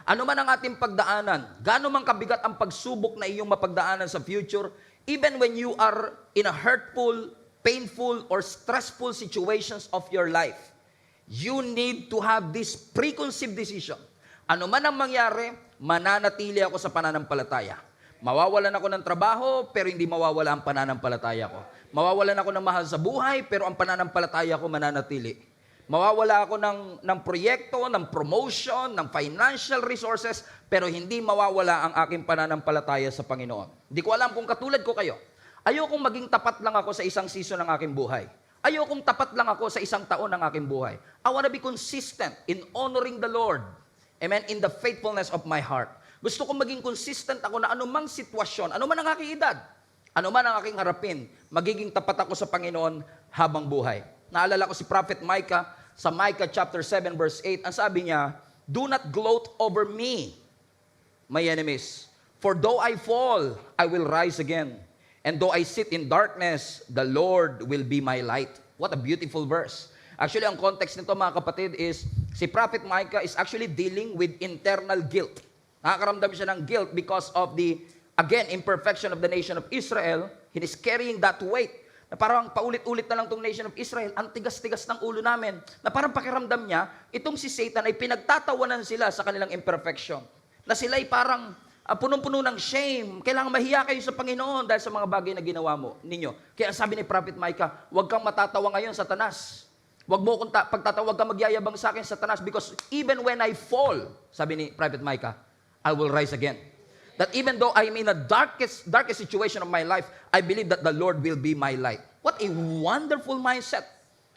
Ano man ang ating pagdaanan, gaano man kabigat ang pagsubok na iyong mapagdaanan sa future, even when you are in a hurtful, painful, or stressful situations of your life, you need to have this preconceived decision. Ano man ang mangyari, mananatili ako sa pananampalataya. Mawawalan ako ng trabaho, pero hindi mawawala ang pananampalataya ko. Mawawalan ako ng mahal sa buhay, pero ang pananampalataya ko mananatili. Mawawala ako ng proyekto, ng promotion, ng financial resources, pero hindi mawawala ang aking pananampalataya sa Panginoon. Hindi ko alam kung katulad ko kayo. Ayokong maging tapat lang ako sa isang season ng aking buhay. Ayokong tapat lang ako sa isang taon ng aking buhay. I want to be consistent in honoring the Lord. Amen? In the faithfulness of my heart. Gusto kong maging consistent ako na anumang sitwasyon, anuman ang aking edad, anuman ang aking harapin, magiging tapat ako sa Panginoon habang buhay. Naalala ko si Prophet Micah, sa Micah chapter 7 verse 8, ang sabi niya, "Do not gloat over me, my enemies. For though I fall, I will rise again. And though I sit in darkness, the Lord will be my light." What a beautiful verse. Actually, ang context nito mga kapatid is, si Prophet Micah is actually dealing with internal guilt. Nakakaramdam siya ng guilt because of the, again, imperfection of the nation of Israel. He is carrying that weight. Na parang paulit-ulit na lang itong nation of Israel, ang tigas-tigas ng ulo namin. Na parang pakiramdam niya, itong si Satan ay pinagtatawanan sila sa kanilang imperfection. Na sila ay parang punong-puno ng shame. Kailangan mahiya kayo sa Panginoon dahil sa mga bagay na ginawa mo ninyo. Kaya sabi ni Prophet Micah, huwag kang matatawa ngayon, Satanas. Huwag mo kung pagtatawa, huwag kang magyayabang sa akin, Satanas, because even when I fall, sabi ni Prophet Micah, I will rise again. That even though I'm in the darkest situation of my life, I believe that the Lord will be my light. What a wonderful mindset.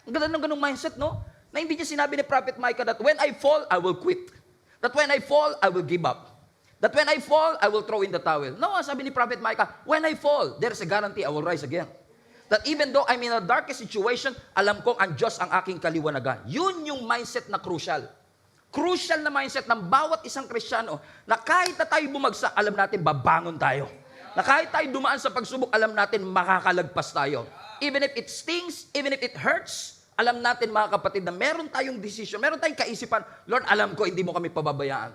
Ang ganda ng ganung mindset, no? Na hindi niya sinabi ni Prophet Micah that when I fall, I will quit. That when I fall, I will give up. That when I fall, I will throw in the towel. No, sabi ni Prophet Micah, when I fall, there's a guarantee I will rise again. That even though I'm in the darkest situation, alam kong ang Diyos ang aking kaliwanagan. Yun yung mindset na crucial. Crucial na mindset ng bawat isang Kristiyano na kahit na tayo bumagsak, alam natin babangon tayo. Na kahit tayo dumaan sa pagsubok, alam natin makakalagpas tayo. Even if it stings, even if it hurts, alam natin mga kapatid na meron tayong decision, meron tayong kaisipan, Lord, alam ko hindi mo kami pababayaan.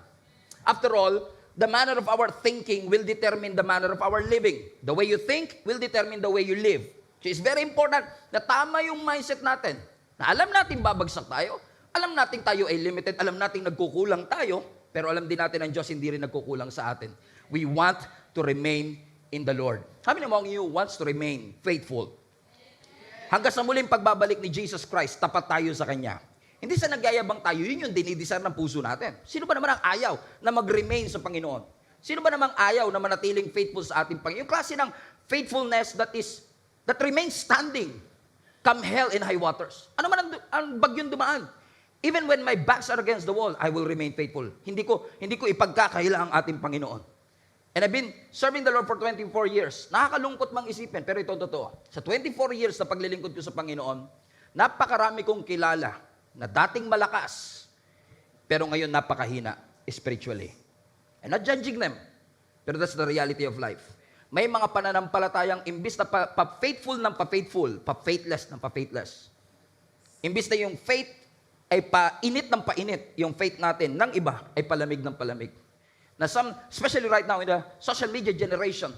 After all, the manner of our thinking will determine the manner of our living. The way you think will determine the way you live. So it's very important na tama yung mindset natin. Na alam natin babagsak tayo, alam natin tayo ay limited, alam natin nagkukulang tayo, pero alam din natin ang Diyos hindi rin nagkukulang sa atin. We want to remain in the Lord. Sabi naman you wants to remain faithful. Hanggang sa muling pagbabalik ni Jesus Christ, tapat tayo sa Kanya. Hindi sa nagyayabang tayo, yun yung dinidesire ng puso natin. Sino ba naman ang ayaw na mag-remain sa Panginoon? Sino ba namang ayaw na manatiling faithful sa ating Panginoon? Yung klase ng faithfulness that remains standing, come hell and high waters. Ano man ang bagyong dumaan? Even when my backs are against the wall, I will remain faithful. Hindi ko ipagkakaila ang ating Panginoon. And I've been serving the Lord for 24 years. Nakakalungkot mang isipin, pero ito totoo. Sa 24 years na paglilingkod ko sa Panginoon, napakarami kong kilala na dating malakas, pero ngayon napakahina spiritually. I'm not judging them, pero that's the reality of life. May mga pananampalatayang imbis na pa-faithful ng pa-faithful, pa-faithless ng pa-faithless. Imbis na yung faith ay painit ng painit, yung faith natin ng iba ay palamig ng palamig. Na especially right now in the social media generation,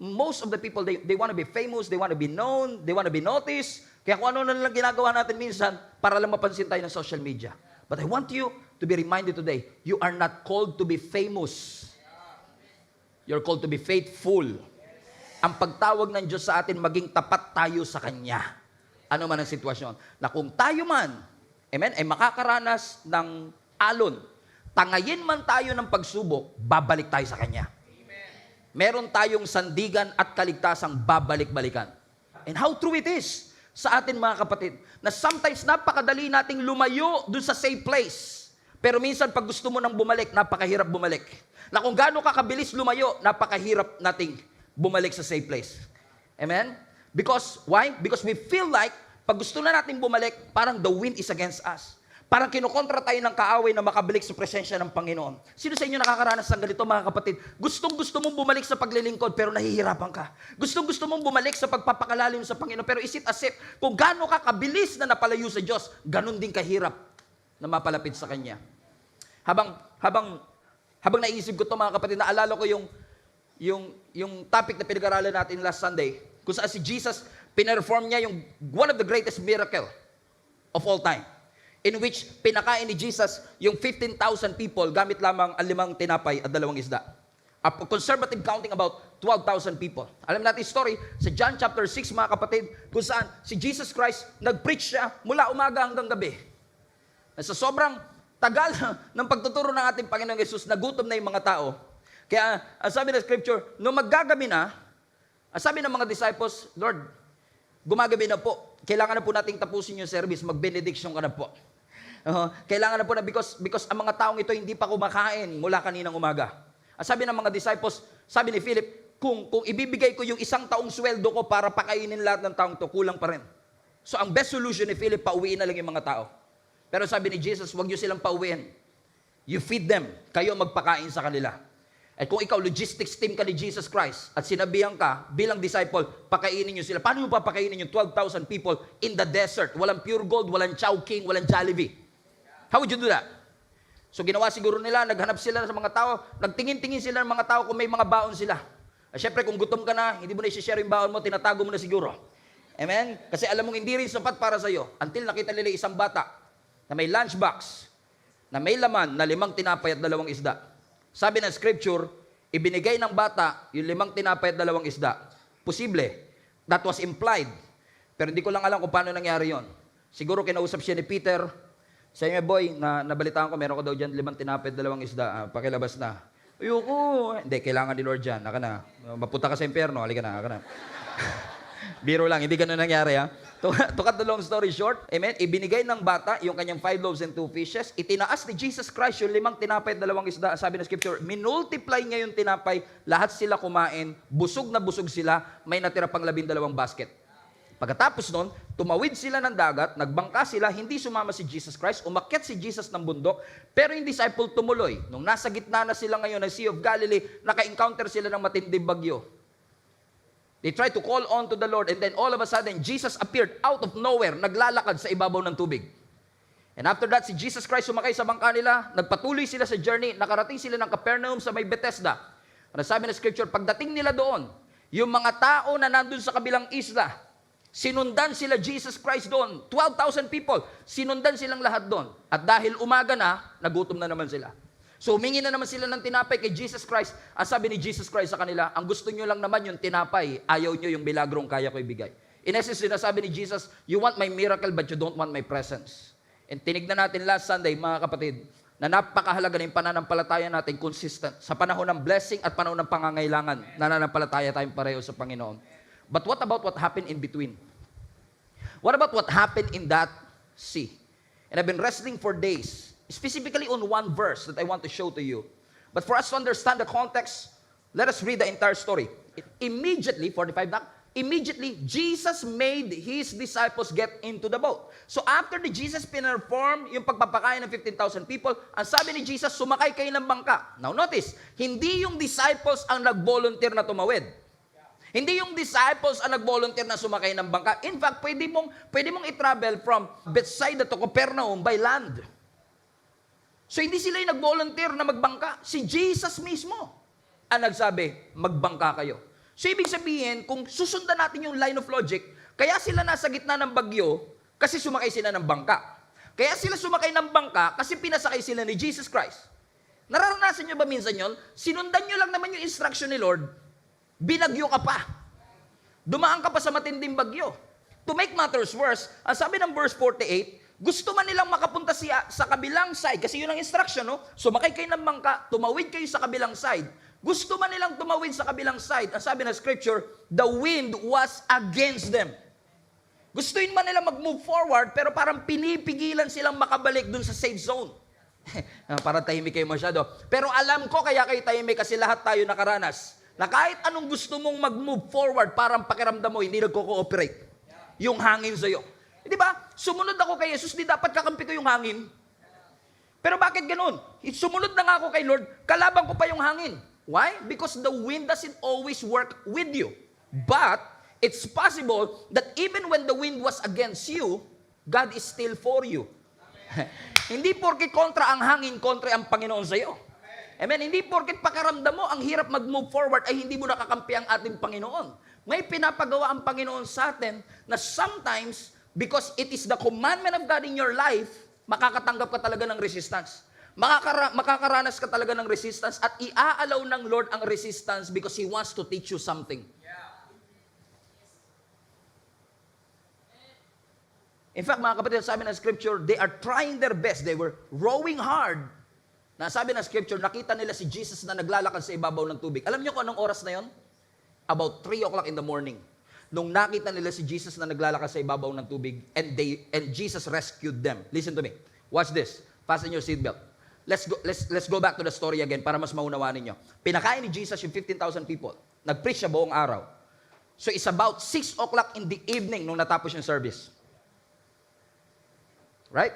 most of the people, they want to be famous, they want to be known, they want to be noticed. Kaya kung ano na lang ginagawa natin minsan para lang mapansin tayo ng social media. But I want you to be reminded today, you are not called to be famous. You're called to be faithful. Ang pagtawag ng Diyos sa atin, maging tapat tayo sa Kanya. Ano man ang sitwasyon. Na kung tayo man, amen, ay makakaranas ng alon, tangayin man tayo ng pagsubok, babalik tayo sa Kanya. Amen. Meron tayong sandigan at kaligtasang babalik-balikan. And how true it is sa atin mga kapatid, na sometimes napakadali nating lumayo dun sa safe place. Pero minsan pag gusto mo nang bumalik, napakahirap bumalik. Na kung gaano kakabilis lumayo, napakahirap nating bumalik sa safe place. Amen? Because, why? Because we feel like, pag gusto na nating bumalik, parang the wind is against us. Parang kinukontra tayo ng kaaway na makabalik sa presensya ng Panginoon. Sino sa inyo nakakaranas ng ganito mga kapatid? Gustong-gusto mong bumalik sa paglilingkod pero nahihirapan ka. Gustong-gusto mong bumalik sa pagpapakalalim sa Panginoon pero is it as if kung gaano ka kabilis na napalayo sa Diyos, ganun din kahirap na mapalapit sa Kanya. Habang Habang naisip ko to mga kapatid, naalala ko yung topic na pinag-aralan natin last Sunday, kung saan si Jesus, pinerform niya yung one of the greatest miracle of all time, in which pinakain ni Jesus yung 15,000 people gamit lamang ang 5 tinapay at 2 isda. A conservative counting about 12,000 people. Alam natin yung story sa John chapter 6 mga kapatid, kung saan si Jesus Christ nag-preach siya mula umaga hanggang gabi. Sa sobrang tagal ng pagtuturo ng ating Panginoong Yesus, nagutom na yung mga tao. Kaya, ang sabi ng scripture, nung maggagabi na, ang sabi ng mga disciples, Lord, gumagabi na po. Kailangan na po nating tapusin yung service, mag-benediction ka na po. Kailangan na po na because ang mga taong ito hindi pa kumakain mula kaninang umaga. Ang sabi ng mga disciples, sabi ni Philip, kung ibibigay ko yung 1 taong sweldo ko para pakainin lahat ng taong to, kulang pa rin. So ang best solution ni Philip, pauwiin na lang yung mga tao. Pero sabi ni Jesus, huwag nyo silang pauwiin. You feed them, kayo magpakain sa kanila. At kung ikaw, logistics team ka ni Jesus Christ, at sinabihan ka, bilang disciple, pakainin nyo sila. Paano nyo papakainin yung 12,000 people in the desert? Walang Pure Gold, walang Chowking, walang Jollibee. How would you do that? So ginawa siguro nila, naghanap sila sa mga tao, nagtingin-tingin sila ng mga tao kung may mga baon sila. At syempre, kung gutom ka na, hindi mo na i-share yung baon mo, tinatago mo na siguro. Amen? Kasi alam mong hindi rin sapat para sa'yo. Until nakita nila isang bata na may lunchbox, na may laman na 5 tinapay at 2 isda. Sabi ng scripture, ibinigay ng bata yung 5 tinapay at 2 isda. Posible. That was implied. Pero hindi ko lang alam kung paano nangyari yon. Siguro kinausap siya ni Peter. Sa inyo, boy, nabalitaan ko, meron ko daw dyan 5 tinapay at 2 isda. Pakilabas na. Ayoko. Hindi, kailangan ni Lord dyan. Naka na. Mapunta ka sa impyerno. Halika na. Haka na. Biro lang. Hindi ganun nangyari, ha? To cut the long story short, amen, ibinigay ng bata yung kanyang 5 loaves and 2 fishes. Itinaas ni Jesus Christ yung 5 tinapay at 2 isda. Sabi ng scripture, minultiply niya yung tinapay, lahat sila kumain, busog na busog sila, may natira pang 12 basket. Pagkatapos nun, tumawid sila ng dagat, nagbangka sila, hindi sumama si Jesus Christ, umakyat si Jesus ng bundok, pero yung disciple tumuloy. Nung nasa gitna na sila ngayon ng Sea of Galilee, naka-encounter sila ng matinding bagyo. They tried to call on to the Lord, and then all of a sudden, Jesus appeared out of nowhere, naglalakad sa ibabaw ng tubig. And after that, si Jesus Christ sumakay sa bangka nila, nagpatuloy sila sa journey, nakarating sila ng Capernaum sa may Bethesda. Ano sabi ng scripture, pagdating nila doon, yung mga tao na nandun sa kabilang isla, sinundan sila Jesus Christ doon. 12,000 people, sinundan silang lahat doon. At dahil umaga na, nagutom na naman sila. So humingi na naman sila ng tinapay kay Jesus Christ. Ang sabi ni Jesus Christ sa kanila, ang gusto nyo lang naman yung tinapay, ayaw nyo yung milagrong kaya ko ibigay. In essence, sinasabi ni Jesus, you want my miracle but you don't want my presence. And tinignan natin last Sunday, mga kapatid, na napakahalaga na yung pananampalataya natin consistent. Sa panahon ng blessing at panahon ng pangangailangan, nananampalataya tayong pareho sa Panginoon. But what about what happened in between? What about what happened in that sea? And I've been wrestling for days, specifically on one verse that I want to show to you. But for us to understand the context, let us read the entire story. Immediately, 45 na, immediately, Jesus made His disciples get into the boat. So after the Jesus perform yung pagpapakain ng 15,000 people, ang sabi ni Jesus, sumakay kayo ng bangka. Now notice, hindi yung disciples ang nag-volunteer na tumawid. Hindi yung disciples ang nag-volunteer na sumakay ng bangka. In fact, pwede mong i-travel from Bethsaida to Capernaum by land. So hindi sila yung nag-volunteer na magbangka. Si Jesus mismo ang nagsabi, magbangka kayo. So ibig sabihin, kung susundan natin yung line of logic, kaya sila nasa gitna ng bagyo kasi sumakay sila ng bangka. Kaya sila sumakay ng bangka kasi pinasakay sila ni Jesus Christ. Nararanasan nyo ba minsan yun? Sinundan nyo lang naman yung instruction ni Lord, binagyo ka pa. Dumaan ka pa sa matinding bagyo. To make matters worse, ang sabi ng verse 48, gusto man nilang makapunta siya sa kabilang side, kasi yun ang instruction, no? Sumakay kayo ng bangka, tumawid kayo sa kabilang side. Gusto man nilang tumawid sa kabilang side, ang sabi ng scripture, the wind was against them. Gustuin man nilang mag-move forward, pero parang pinipigilan silang makabalik dun sa safe zone. Para tahimik kayo masyado. Pero alam ko kaya kayo tahimik kasi lahat tayo nakaranas na kahit anong gusto mong mag-move forward, parang pakiramdam mo, hindi nagko-cooperate. Yung hangin sa'yo. Di ba? Sumunod ako kay Jesus, di dapat kakampi ko yung hangin. Pero bakit ganun? Sumunod na nga ako kay Lord, kalaban ko pa yung hangin. Why? Because the wind doesn't always work with you. But, it's possible that even when the wind was against you, God is still for you. Hindi porke kontra ang hangin, kontra ang Panginoon sa'yo. Amen? Hindi porket pakiramdam mo, ang hirap mag-move forward ay hindi mo nakakampi ang ating Panginoon. May pinapagawa ang Panginoon sa atin na sometimes, because it is the commandment of God in your life, makakatanggap ka talaga ng resistance. Makakaranas ka talaga ng resistance at iaalaw ng Lord ang resistance because He wants to teach you something. In fact, mga kapatid, sabi ng Scripture, they are trying their best. They were rowing hard. Sabi ng Scripture, nakita nila si Jesus na naglalakad sa ibabaw ng tubig. Alam niyo kung anong oras na yon? About 3 o'clock in the morning. Nung nakita nila si Jesus na naglalakad sa ibabaw ng tubig, and Jesus rescued them. Listen to me. Watch this. Fasten your seatbelt. Let's go back to the story again para mas maunawaan niyo. Pinakain ni Jesus yung 15,000 people. Nag-preach siya buong araw. So it's about 6 o'clock in the evening nung natapos yung service. Right?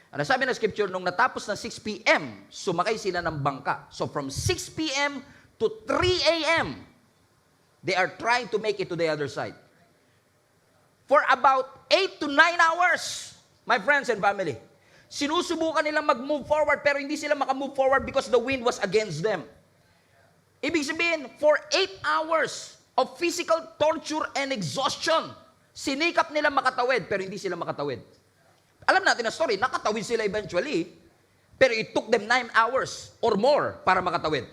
Ano sabi ng Scripture, nung natapos ng 6 p.m., sumakay sila ng bangka. So from 6 p.m. to 3 a.m., they are trying to make it to the other side. For about 8 to 9 hours, my friends and family, sinusubukan nilang mag-move forward pero hindi sila makamove forward because the wind was against them. Ibig sabihin, for 8 hours of physical torture and exhaustion, sinikap nila makatawid pero hindi sila makatawid. Alam natin ang story, nakatawid sila eventually, pero it took them 9 hours or more para makatawid.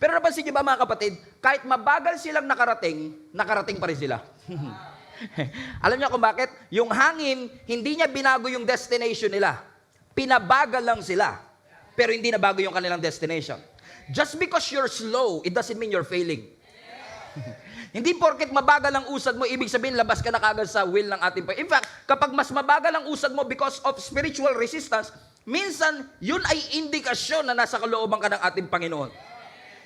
Pero napansin niyo ba mga kapatid, kahit mabagal silang nakarating pa rin sila. Alam niyo kung bakit? Yung hangin, hindi niya binago yung destination nila. Pinabagal lang sila, pero hindi na bago yung kanilang destination. Just because you're slow, it doesn't mean you're failing. Hindi porket mabagal ang usad mo, ibig sabihin labas ka na kagad sa will ng ating Panginoon. In fact, kapag mas mabagal ang usad mo because of spiritual resistance, minsan yun ay indikasyon na nasa kalooban ka ng ating Panginoon.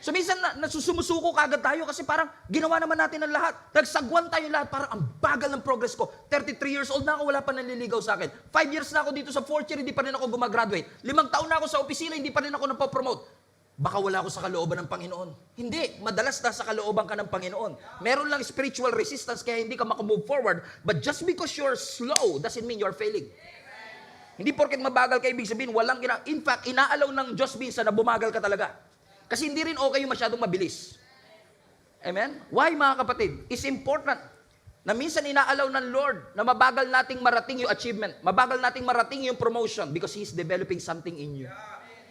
So minsan nasusumusuko kagad tayo kasi parang ginawa naman natin ang lahat. Nagsagwan tayo lahat, parang ang bagal ng progress ko. 33 years old na ako, wala pa nanliligaw sa akin. 5 years na ako dito sa 4th year, hindi pa rin ako gumagraduate. 5 taon na ako sa opisina, hindi pa rin ako napopromote. Baka wala ako sa kalooban ng Panginoon. Hindi. Madalas nasa kalooban ka ng Panginoon. Meron lang spiritual resistance kaya hindi ka makamove forward. But just because you're slow doesn't mean you're failing. Hindi porket mabagal ka, ibig sabihin, walang in fact, inaalaw ng Diyos minsan na bumagal ka talaga. Kasi hindi rin okay yung masyadong mabilis. Amen? Why, mga kapatid? It's important na minsan inaalaw ng Lord na mabagal nating marating yung achievement. Mabagal nating marating yung promotion because He's developing something in you.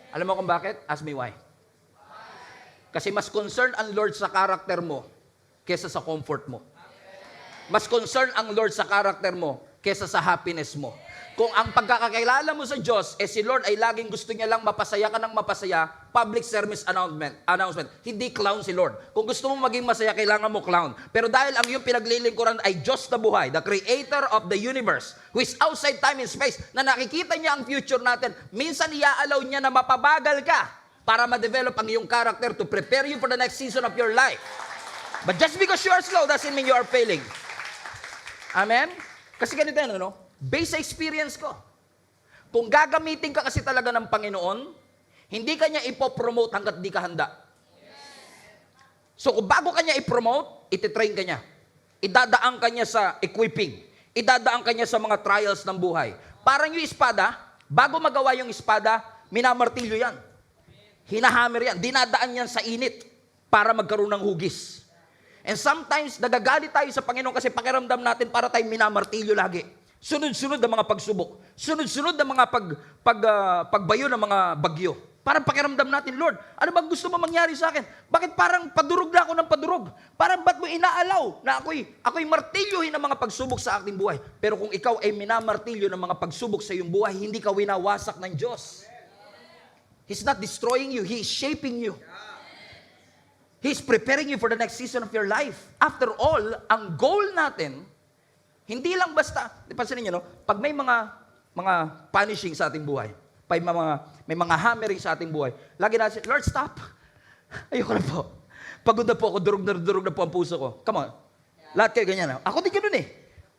Alam mo kung bakit? Ask me why. Kasi mas concerned ang Lord sa karakter mo kesa sa comfort mo. Mas concerned ang Lord sa karakter mo kesa sa happiness mo. Kung ang pagkakakilala mo sa Diyos, si Lord ay laging gusto niya lang mapasaya ka ng mapasaya, public service announcement. Hindi clown si Lord. Kung gusto mo maging masaya, kailangan mo clown. Pero dahil ang iyong pinaglilingkuran ay Diyos na buhay, the creator of the universe, who is outside time and space, na nakikita niya ang future natin, minsan iaalaw niya na mapabagal ka para ma-develop ang iyong character to prepare you for the next season of your life. But just because you are slow doesn't mean you are failing. Amen? Kasi ganito yan, ano? Based sa experience ko. Kung gagamitin ka kasi talaga ng Panginoon, hindi ka niya ipopromote hanggat di ka handa. So kung bago ka niya ipromote, ititrain ka niya. Idadaan ka niya sa equipping. Idadaan ka niya sa mga trials ng buhay. Parang yung espada, bago magawa yung espada, minamartilyo yan. Hinahammer yan. Dinadaan yan sa init para magkaroon ng hugis. And sometimes, nagagalit tayo sa Panginoon kasi pakiramdam natin para tayong minamartilyo lagi. Sunod-sunod ang mga pagsubok. Sunod-sunod ang mga pagbayo ng mga bagyo. Parang pakiramdam natin, Lord, ano bang gusto mo mangyari sa akin? Bakit parang padurog na ako ng padurog? Parang ba't mo inaalaw na ako'y martilyohin ng mga pagsubok sa aking buhay? Pero kung ikaw ay minamartilyo ng mga pagsubok sa iyong buhay, hindi ka winawasak ng Diyos. He's not destroying you. He is shaping you. He's preparing you for the next season of your life. After all, ang goal natin, hindi lang basta, pansinin niyo, no? Pag may mga punishing sa ating buhay, may mga hammering sa ating buhay, lagi natin, Lord, stop. Ayoko na po. Pagod na po ako, durog na po ang puso ko. Come on. Lahat kayo ganyan. Ako din ganun eh.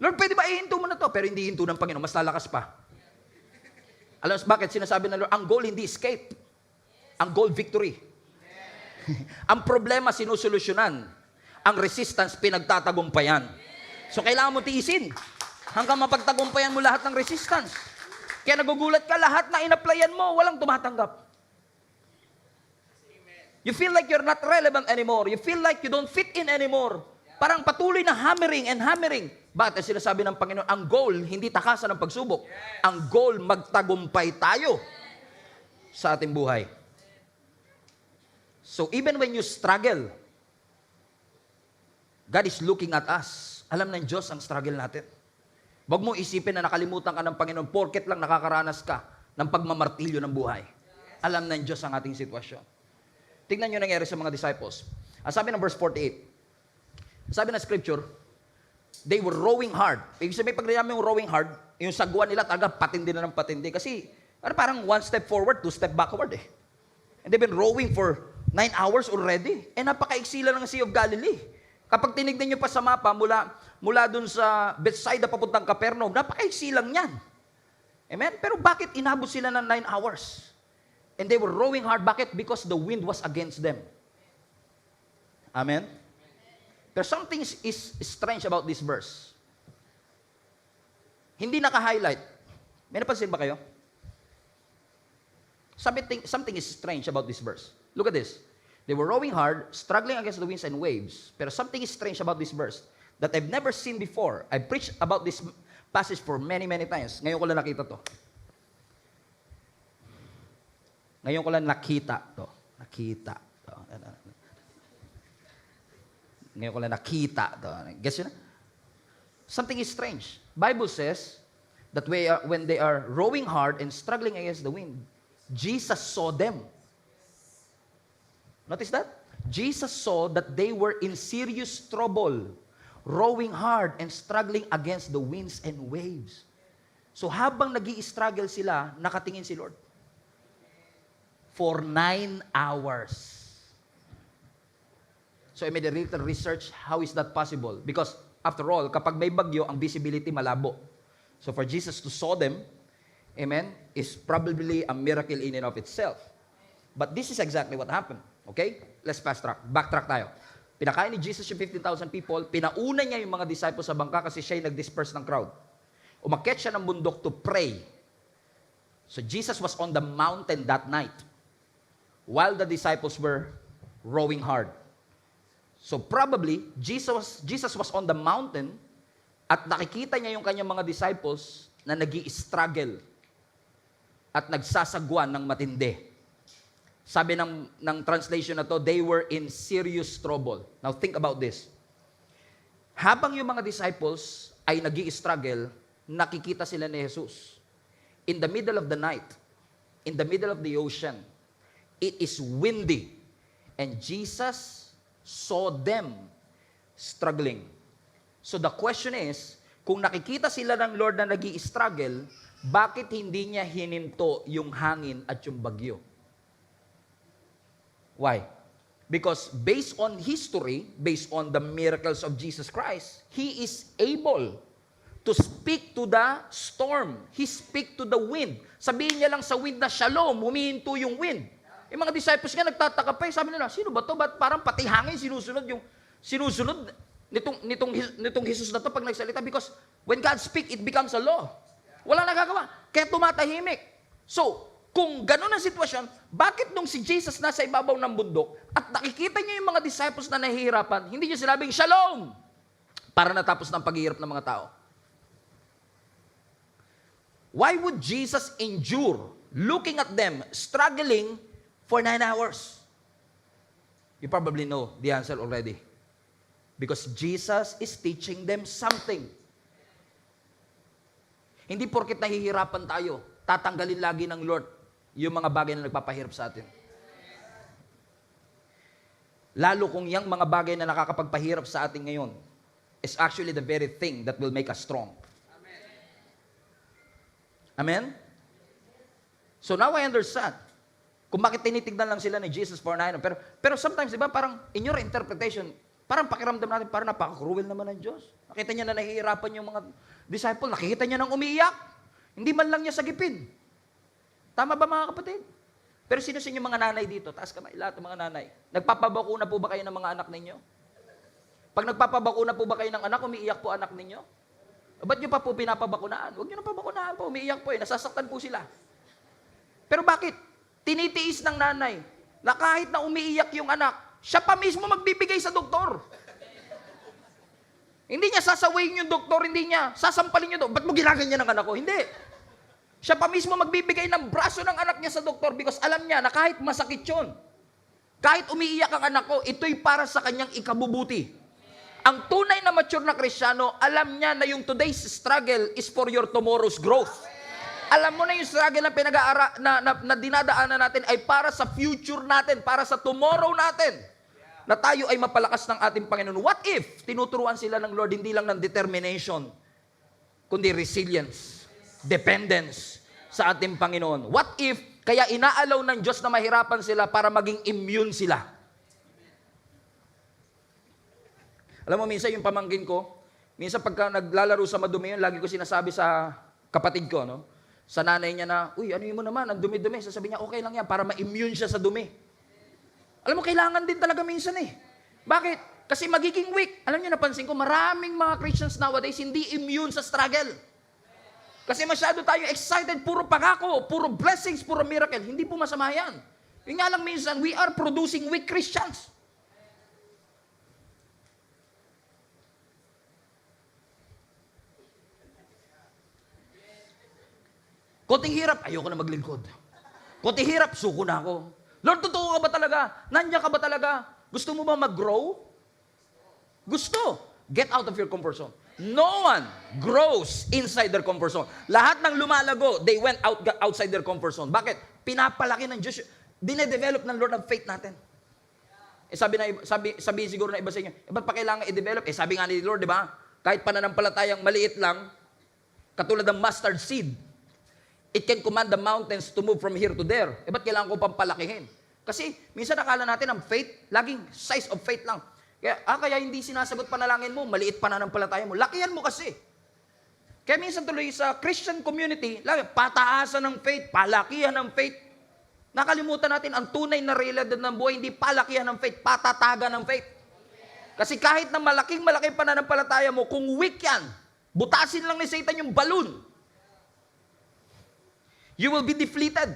Lord, pwede ba ihinto mo na to? Pero hindi hinto ng Panginoon, mas lalakas pa. Alam mo bakit sinasabi ng Lord, ang goal hindi escape. Ang goal, victory. Ang problema, sinusolusyonan. Ang resistance, pinagtatagumpayan. So, kailangan mo tiisin hanggang mapagtagumpayan mo lahat ng resistance. Kaya nagugulat ka, lahat na in-applyan mo, walang tumatanggap. You feel like you're not relevant anymore. You feel like you don't fit in anymore. Parang patuloy na hammering and hammering. Bakit sinasabi ng Panginoon, ang goal, hindi takasan ng pagsubok. Ang goal, magtagumpay tayo sa ating buhay. So even when you struggle, God is looking at us. Alam ng Diyos ang struggle natin. Huwag mo isipin na nakalimutan ka ng Panginoon porket lang nakakaranas ka ng pagmamartilyo ng buhay. Alam ng Diyos ang ating sitwasyon. Tingnan nyo nangyari sa mga disciples. Ang sabi ng verse 48, sabi ng scripture, they were rowing hard. Ibig sabihin, pag naman yung rowing hard, yung sagwan nila talaga patindi na ng patindi. Kasi parang one step forward, two step backward eh. And they've been rowing for 9 hours already. Eh napakaiksila ng Sea of Galilee. Kapag tinignan nyo pa sa mapa, mula dun sa Bethsaida papuntang Capernaum, napakaiksi lang yan. Amen? Pero bakit inabot sila ng 9 hours? And they were rowing hard. Bakit? Because the wind was against them. Amen? There's something is strange about this verse. Hindi naka-highlight. May napansin ba kayo? Something is strange about this verse. Look at this. They were rowing hard, struggling against the winds and waves. Pero something is strange about this verse that I've never seen before. I've preached about this passage for many, many times. Ngayon ko lang nakita to. Ngayon ko lang nakita to. Ngayon ko lang nakita to. Guess yun? Something is strange. Bible says that when they are rowing hard and struggling against the wind, Jesus saw them. Notice that? Jesus saw that they were in serious trouble, rowing hard and struggling against the winds and waves. So habang nag-i-struggle sila, nakatingin si Lord. For 9 hours. So I made a little research, how is that possible? Because after all, kapag may bagyo, ang visibility malabo. So for Jesus to saw them, amen, is probably a miracle in and of itself. But this is exactly what happened. Okay? Let's backtrack tayo. Pinakain ni Jesus yung 15,000 people, pinauna niya yung mga disciples sa bangka kasi siya yung nag-disperse ng crowd. Umakyat siya ng bundok to pray. So Jesus was on the mountain that night while the disciples were rowing hard. So probably, Jesus was on the mountain at nakikita niya yung kanyang mga disciples na nag-i-struggle at nagsasagwan ng matindi. Sabi ng translation na to, they were in serious trouble. Now think about this. Habang yung mga disciples ay nag-i-struggle, nakikita sila ni Jesus. In the middle of the night, in the middle of the ocean, it is windy. And Jesus saw them struggling. So the question is, kung nakikita sila ng Lord na nag-i-struggle, bakit hindi niya hininto yung hangin at yung bagyo? Why? Because based on history, based on the miracles of Jesus Christ, He is able to speak to the storm. He speak to the wind. Sabihin niya lang sa wind na shalom, humihinto yung wind. Yung mga disciples nga nagtataka pa, sabi nila, sino ba to? Ba't parang pati hangin sinusunod nitong Jesus na to pag nagsalita? Because when God speak, it becomes a law. Wala nagagawa. Kaya tumatahimik. So, kung gano'n ang sitwasyon, bakit nung si Jesus nasa ibabaw ng bundok at nakikita niya yung mga disciples na nahihirapan, hindi niya sinabing, shalom! Para natapos ng paghihirap ng mga tao. Why would Jesus endure looking at them, struggling for 9 hours? You probably know the answer already. Because Jesus is teaching them something. Hindi porket nahihirapan tayo, tatanggalin lagi ng Lord yung mga bagay na nagpapahirap sa atin. Lalo kung yung mga bagay na nakakapagpahirap sa atin ngayon is actually the very thing that will make us strong. Amen? So now I understand kung bakit tinitignan lang sila ni Jesus for 9 hours. Pero sometimes, di ba, parang in your interpretation, parang pakiramdam natin, parang napaka-cruel naman ng Diyos. Nakita niya na nahihirapan yung mga disciple, nakikita niya nang umiiyak. Hindi man lang niya sagipin. Tama ba mga kapatid? Pero sino sa inyo mga nanay dito? Taas kamay, lahat ng mga nanay. Nagpapabakuna po ba kayo ng mga anak ninyo? Pag nagpapabakuna po ba kayo ng anak, umiiyak po anak ninyo? Ba't nyo pa po pinapabakunaan? Huwag nyo na pabakunaan po, umiiyak po nasasaktan po sila. Pero bakit? Tinitiis ng nanay na kahit na umiiyak yung anak, siya pa mismo magbibigay sa doktor. Hindi niya sasawayin yung doktor, hindi niya sasampalin yung doktor. Ba't mo ginaganyan ng anak ko? Hindi. Siya pa mismo magbibigay ng braso ng anak niya sa doktor because alam niya na kahit masakit yun, kahit umiiyak ang anak ko, ito'y para sa kanyang ikabubuti. Ang tunay na mature na Kristiyano, alam niya na yung today's struggle is for your tomorrow's growth. Alam mo na yung struggle na dinadaanan natin ay para sa future natin, para sa tomorrow natin. Na tayo ay mapalakas ng ating Panginoon. What if tinuturuan sila ng Lord hindi lang ng determination, kundi resilience, dependence sa ating Panginoon? What if kaya inaalaw ng Diyos na mahirapan sila para maging immune sila? Alam mo, minsan yung pamangkin ko, minsan pagka naglalaro sa madumi yun, lagi ko sinasabi sa kapatid ko, no? Sa nanay niya na, uy, ano yun mo naman, ang dumi-dumi. Sasabi niya, okay lang yan, para ma-immune siya sa dumi. Alam mo, kailangan din talaga minsan eh. Bakit? Kasi magiging weak. Alam niyo, napansin ko, maraming mga Christians nowadays hindi immune sa struggle. Kasi masyado tayo excited, puro pangako, puro blessings, puro miracle. Hindi po masama yan. Yung nga lang minsan, we are producing weak Christians. Konting hirap, ayoko na maglingkod. Konting hirap, suko na ako. Lord, totoo ka ba talaga? Nandiyan ka ba talaga? Gusto mo ba mag-grow? Gusto. Get out of your comfort zone. No one grows inside their comfort zone. Lahat ng lumalago, they went outside their comfort zone. Bakit? Pinapalaki ng Diyos. Dinedevelop ng Lord ang faith natin. Sabi siguro na iba sa inyo, ba't pa kailangan i-develop? Sabi nga ni Lord, di ba? Kahit pananampalatayang maliit lang, katulad ng mustard seed, it can command the mountains to move from here to there. Ba't kailangan ko pang palakihin? Kasi minsan akala natin ang faith, laging size of faith lang. Kaya hindi sinasagot panalangin mo, maliit pananampalataya mo. Lakihan mo kasi. Kaya minsan tuloy sa Christian community, lagi, pataasan ng faith, palakihan ng faith. Nakalimutan natin, ang tunay na realidad ng buhay, hindi palakihan ng faith, patatagan ng faith. Kasi kahit na malaking pananampalataya mo, kung weak yan, butasin lang ni Satan yung balloon. You will be deflated.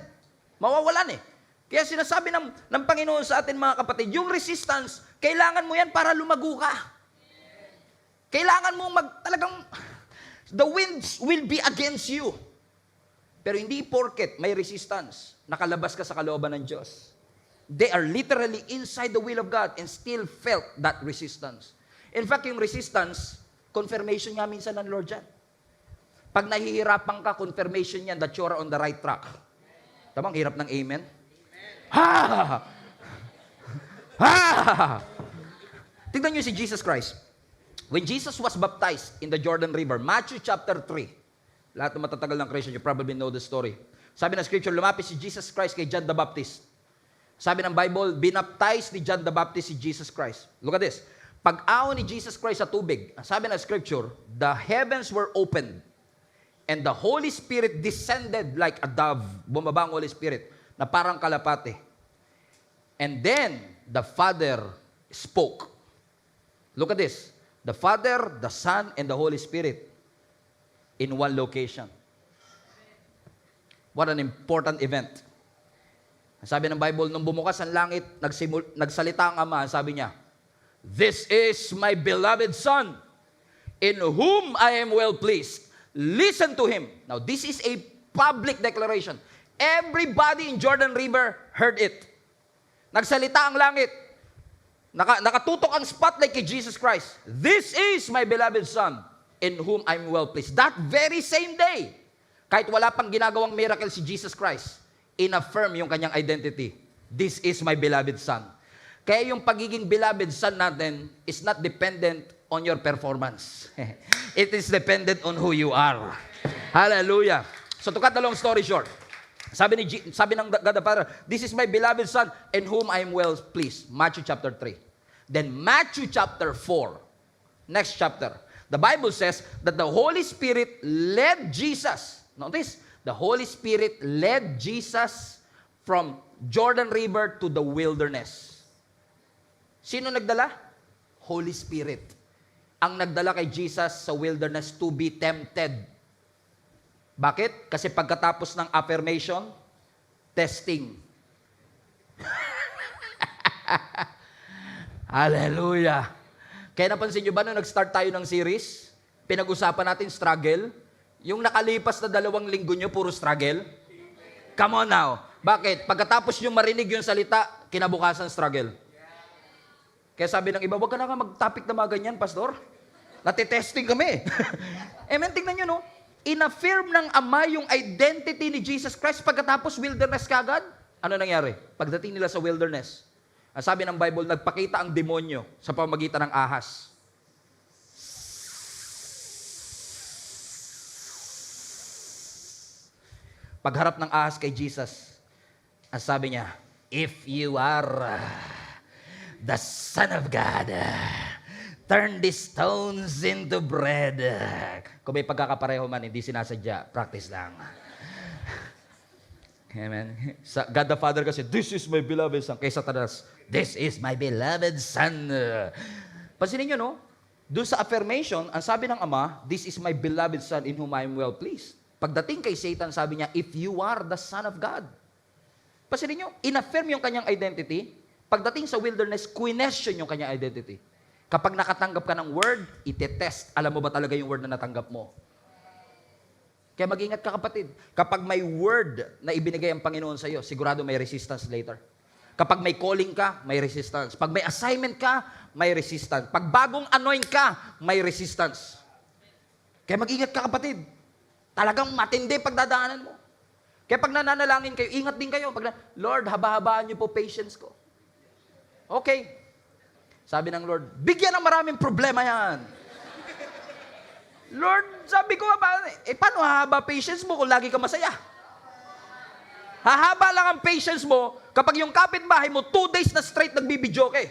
Mawawalan eh. Kaya sinasabi ng Panginoon sa atin mga kapatid, yung resistance, kailangan mo yan para lumago ka. Kailangan mo talagang, the winds will be against you. Pero hindi porket may resistance, nakalabas ka sa kalooban ng Diyos. They are literally inside the will of God and still felt that resistance. In fact, yung resistance, confirmation nga minsan ng Lord dyan. Pag nahihirapan ka, confirmation yan that you're on the right track. Tamang hirap ng amen? Ha! Ha! Tignan nyo si Jesus Christ. When Jesus was baptized in the Jordan River, Matthew chapter 3, lahat ng matatagal ng Christian, you probably know the story. Sabi ng scripture, lumapit si Jesus Christ kay John the Baptist. Sabi ng Bible, binaptize ni John the Baptist si Jesus Christ. Look at this. Pag-ahon ni Jesus Christ sa tubig, sabi ng scripture, the heavens were opened. And the Holy Spirit descended like a dove. Bumaba ang Holy Spirit na parang kalapate. And then, the Father spoke. Look at this. The Father, the Son, and the Holy Spirit in one location. What an important event. Sabi ng Bible, nung bumukas ang langit, nagsalita ang Ama, sabi niya, "This is my beloved Son, in whom I am well pleased. Listen to Him." Now, this is a public declaration. Everybody in Jordan River heard it. Nagsalita ang langit. Nakatutok ang spotlight kay Jesus Christ. "This is my beloved Son, in whom I'm well pleased." That very same day, kahit wala pang ginagawang miracle si Jesus Christ, in-affirm yung kanyang identity. This is my beloved Son. Kaya yung pagiging beloved Son natin is not dependent on your performance. It is dependent on who you are. Hallelujah. So to cut the long story short, sabi ng God the Father, "This is my beloved Son, in whom I am well pleased." Matthew chapter 3. Then Matthew chapter 4, next chapter, the Bible says that the Holy Spirit led Jesus. Notice, the Holy Spirit led Jesus from Jordan River to the wilderness. Sino nagdala? Holy Spirit. ang nagdala kay Jesus sa wilderness to be tempted. Bakit? Kasi pagkatapos ng affirmation, testing. Hallelujah. Kaya napansin nyo ba nung nag-start tayo ng series, pinag-usapan natin struggle, yung nakalipas na 2 linggo nyo, puro struggle? Come on now. Bakit? Pagkatapos nyo marinig yung salita, kinabukasan struggle. Kaya sabi ng iba, wag ka na nga mag-topic na mga ganyan, Pastor. Natitesting kami. Amen, tingnan nyo, no? In-affirm ng Ama yung identity ni Jesus Christ pagkatapos wilderness kagad. Ano nangyari? Pagdating nila sa wilderness, ang sabi ng Bible, nagpakita ang demonyo sa pamamagitan ng ahas. Pagharap ng ahas kay Jesus, ang sabi niya, if you are the Son of God, turn these stones into bread. Kung may pagkakapareho man, hindi sinasadya, practice lang. Amen. Sa God the Father kasi, this is my beloved Son. Kay Satanas, this is my beloved Son. Pansinin nyo, no? Doon sa affirmation, ang sabi ng Ama, this is my beloved Son in whom I am well pleased. Pagdating kay Satan, sabi niya, if you are the Son of God. Pansinin nyo, in-affirm yung kanyang identity. Pagdating sa wilderness, question yung kanyang identity. Kapag nakatanggap ka ng word, itetest. Alam mo ba talaga yung word na natanggap mo? Kaya mag-ingat ka, kapatid. Kapag may word na ibinigay ang Panginoon sa iyo, sigurado may resistance later. Kapag may calling ka, may resistance. Pag may assignment ka, may resistance. Pag bagong anoint ka, may resistance. Kaya mag-ingat ka, kapatid. Talagang matindi pagdadaanan mo. Kaya pag nananalangin kayo, ingat din kayo. Lord, haba-habaan niyo po patience ko. Okay. Sabi ng Lord, bigyan ng maraming problema yan. Lord, sabi ko, paano hahaba patience mo kung lagi ka masaya? Hahaba lang ang patience mo kapag yung kapitbahay mo 2 days na straight nagbibidyoke.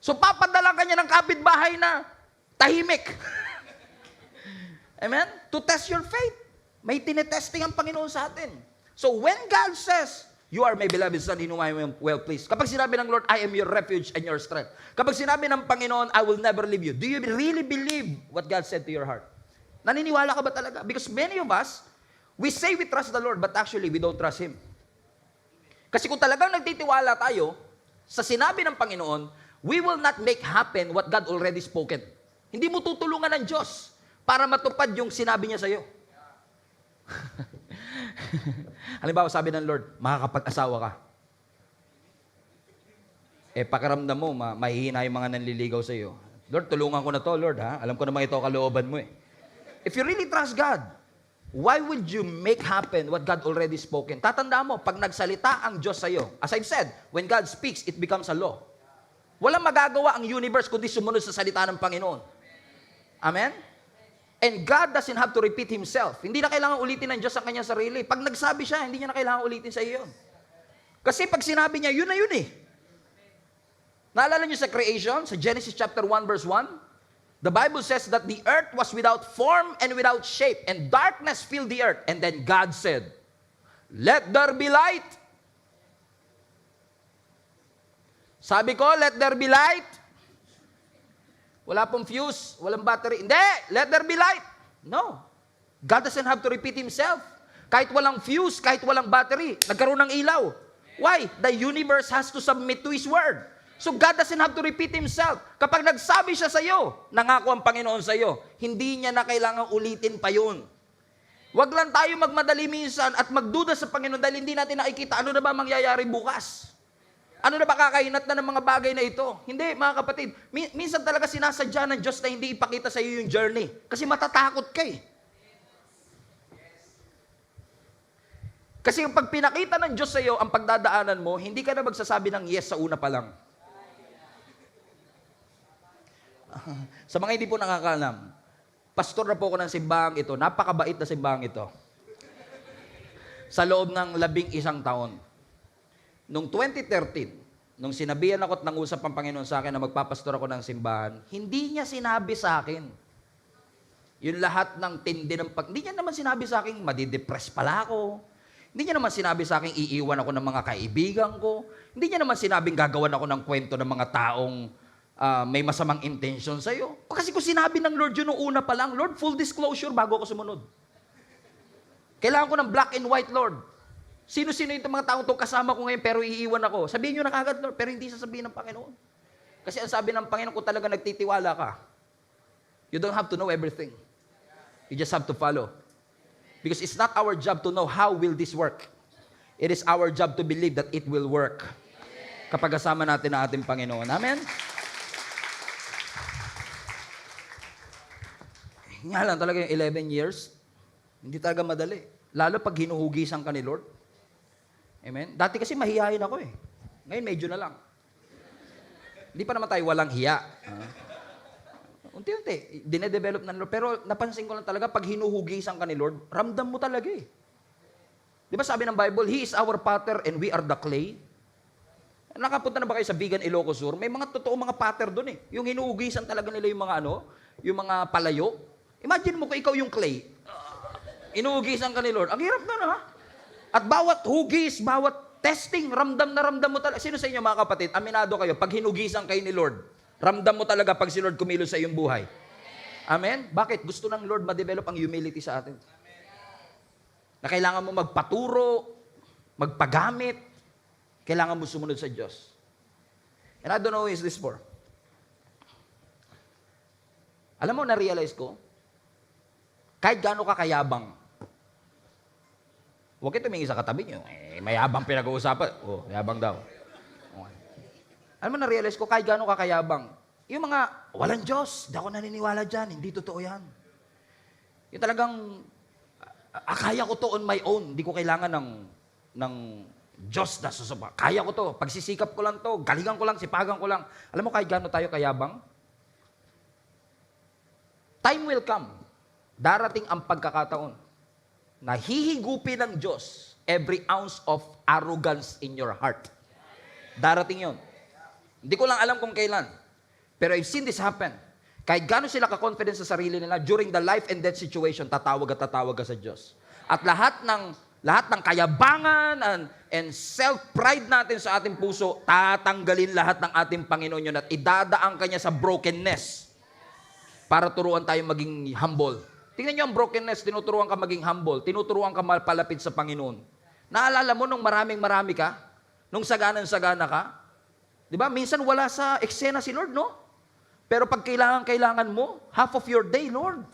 So papadala ka niya ng kapitbahay na tahimik. Amen? To test your faith. May tinetesting ang Panginoon sa atin. So when God says, you are my beloved Son in whom I am well pleased. Kapag sinabi ng Lord, I am your refuge and your strength. Kapag sinabi ng Panginoon, I will never leave you. Do you really believe what God said to your heart? Naniniwala ka ba talaga? Because many of us, we say we trust the Lord, but actually we don't trust Him. Kasi kung talagang nagtitiwala tayo sa sinabi ng Panginoon, we will not make happen what God already spoken. Hindi mo tutulungan ng Diyos para matupad yung sinabi niya sa iyo. Halimbawa, sabi ng Lord, makakapag-asawa ka. Pakiramdam mo, mahihina yung mga nanliligaw sa iyo. Lord, tulungan ko na to, Lord, ha? Alam ko naman ito kalooban mo eh. If you really trust God, why would you make happen what God already spoken? Tatandaan mo, pag nagsalita ang Diyos sa iyo, as I've said, when God speaks, it becomes a law. Walang magagawa ang universe kundi sumunod sa salita ng Panginoon. Amen? And God doesn't have to repeat Himself. Hindi na kailangan ulitin ng Diyos ang kanyang sarili. Pag nagsabi siya, hindi niya na kailangan ulitin sa iyo yun. Kasi pag sinabi niya, yun na yun eh. Naalala niyo sa creation, sa Genesis chapter 1 verse 1? The Bible says that the earth was without form and without shape, and darkness filled the earth. And then God said, let there be light. Sabi ko, let there be light. Wala pong fuse, walang battery. Hindi, let there be light. No. God doesn't have to repeat Himself. Kahit walang fuse, kahit walang battery, nagkaroon ng ilaw. Why? The universe has to submit to His word. So God doesn't have to repeat Himself. Kapag nagsabi siya sa iyo, nangako ang Panginoon sa iyo, hindi niya na kailangang ulitin pa yun. Huwag lang tayo magmadali minsan at magduda sa Panginoon dahil hindi natin nakikita ano na ba mangyayari bukas. Ano na ba kakahinat na ng mga bagay na ito? Hindi, mga kapatid. Minsan talaga sinasadya ng Diyos na hindi ipakita sa iyo yung journey. Kasi matatakot ka eh. Kasi pag pinakita ng Diyos sa iyo ang pagdadaanan mo, hindi ka na magsasabi ng yes sa una pa lang. Sa mga hindi po nakakaalam, pastor na po ako ng simbahang ito, napakabait na simbahang ito. Sa loob ng 11 taon. Noong 2013, nung sinabihan ako at nangusap ang Panginoon sa akin na magpapastor ako ng simbahan, hindi niya sinabi sa akin, yung lahat ng tindi ng hindi niya naman sinabi sa akin, madidepress pala ako. Hindi niya naman sinabi sa akin, iiwan ako ng mga kaibigan ko. Hindi niya naman sinabing gagawan ako ng kwento ng mga taong may masamang intention sa'yo. Kasi kung sinabi ng Lord yun nung una pa lang, Lord, full disclosure bago ako sumunod. Kailangan ko ng black and white, Lord. Sino-sino yung mga taong to kasama ko ngayon pero iiwan ako? Sabihin nyo na kagad, Lord, pero hindi sasabihin ng Panginoon. Kasi ang sabi ng Panginoon, kung talaga nagtitiwala ka, you don't have to know everything. You just have to follow. Because it's not our job to know how will this work. It is our job to believe that it will work. Kapag kasama natin ang ating Panginoon. Amen? Nga lang talaga yung 11 years, hindi talaga madali. Lalo pag hinuhugisan ka ni Lord. Amen? Dati kasi mahihayin ako eh. Ngayon medyo na lang. Hindi pa naman tayo walang hiya. Unti-unti, dinedevelop ng Lord. Pero napansin ko lang talaga, pag hinuhugisan ka ni Lord, ramdam mo talaga eh. Di ba sabi ng Bible, He is our potter and we are the clay? Nakapunta na ba kayo sa Bigan, Ilocos Sur? May mga totoong mga patter doon eh. Yung hinuhugisan talaga nila yung mga yung mga palayo. Imagine mo kung ikaw yung clay. Inuhugisan ka ni Lord. Ang hirap na ha? At bawat hugis, bawat testing, ramdam na ramdam mo talaga. Sino sa inyo mga kapatid, aminado kayo, pag hinugisan kayo ni Lord, ramdam mo talaga pag si Lord kumilos sa iyong buhay. Amen? Bakit? Gusto ng Lord ma-develop ang humility sa atin. Na kailangan mo magpaturo, magpagamit, kailangan mo sumunod sa Diyos. And I don't know who is this for. Alam mo, na-realize ko, kahit gaano ka kayabang, huwag kayo tumingin sa katabi nyo. Mayabang pinag-uusapan. Yabang daw. Okay. Alam mo, na-realize ko, kahit gaano ka kayabang, yung mga, walang Diyos, di ako naniniwala dyan, hindi totoo yan. Yung talagang, kaya ko to on my own, hindi ko kailangan ng Diyos na susaba. Kaya ko to, pagsisikap ko lang to, galingan ko lang, sipagan ko lang. Alam mo, kahit gaano tayo kayabang, time will come, darating ang pagkakataon, na hihigupin ng Diyos every ounce of arrogance in your heart. Darating yon. Hindi ko lang alam kung kailan. Pero I've seen this happen. Kahit gano'n sila ka-confidence sa sarili nila, during the life and death situation, tatawag ka sa Diyos. At lahat ng kayabangan and self-pride natin sa ating puso, tatanggalin lahat ng ating Panginoon yun at idadaan kanya sa brokenness para turuan tayo maging humble. Tingnan niyo ang brokenness, tinuturuan ka maging humble, tinuturuan ka malapit sa Panginoon. Naalala mo nung marami ka? Nung sagana ka? Di ba? Minsan wala sa eksena si Lord, no? Pero pag kailangan mo, half of your day, Lord.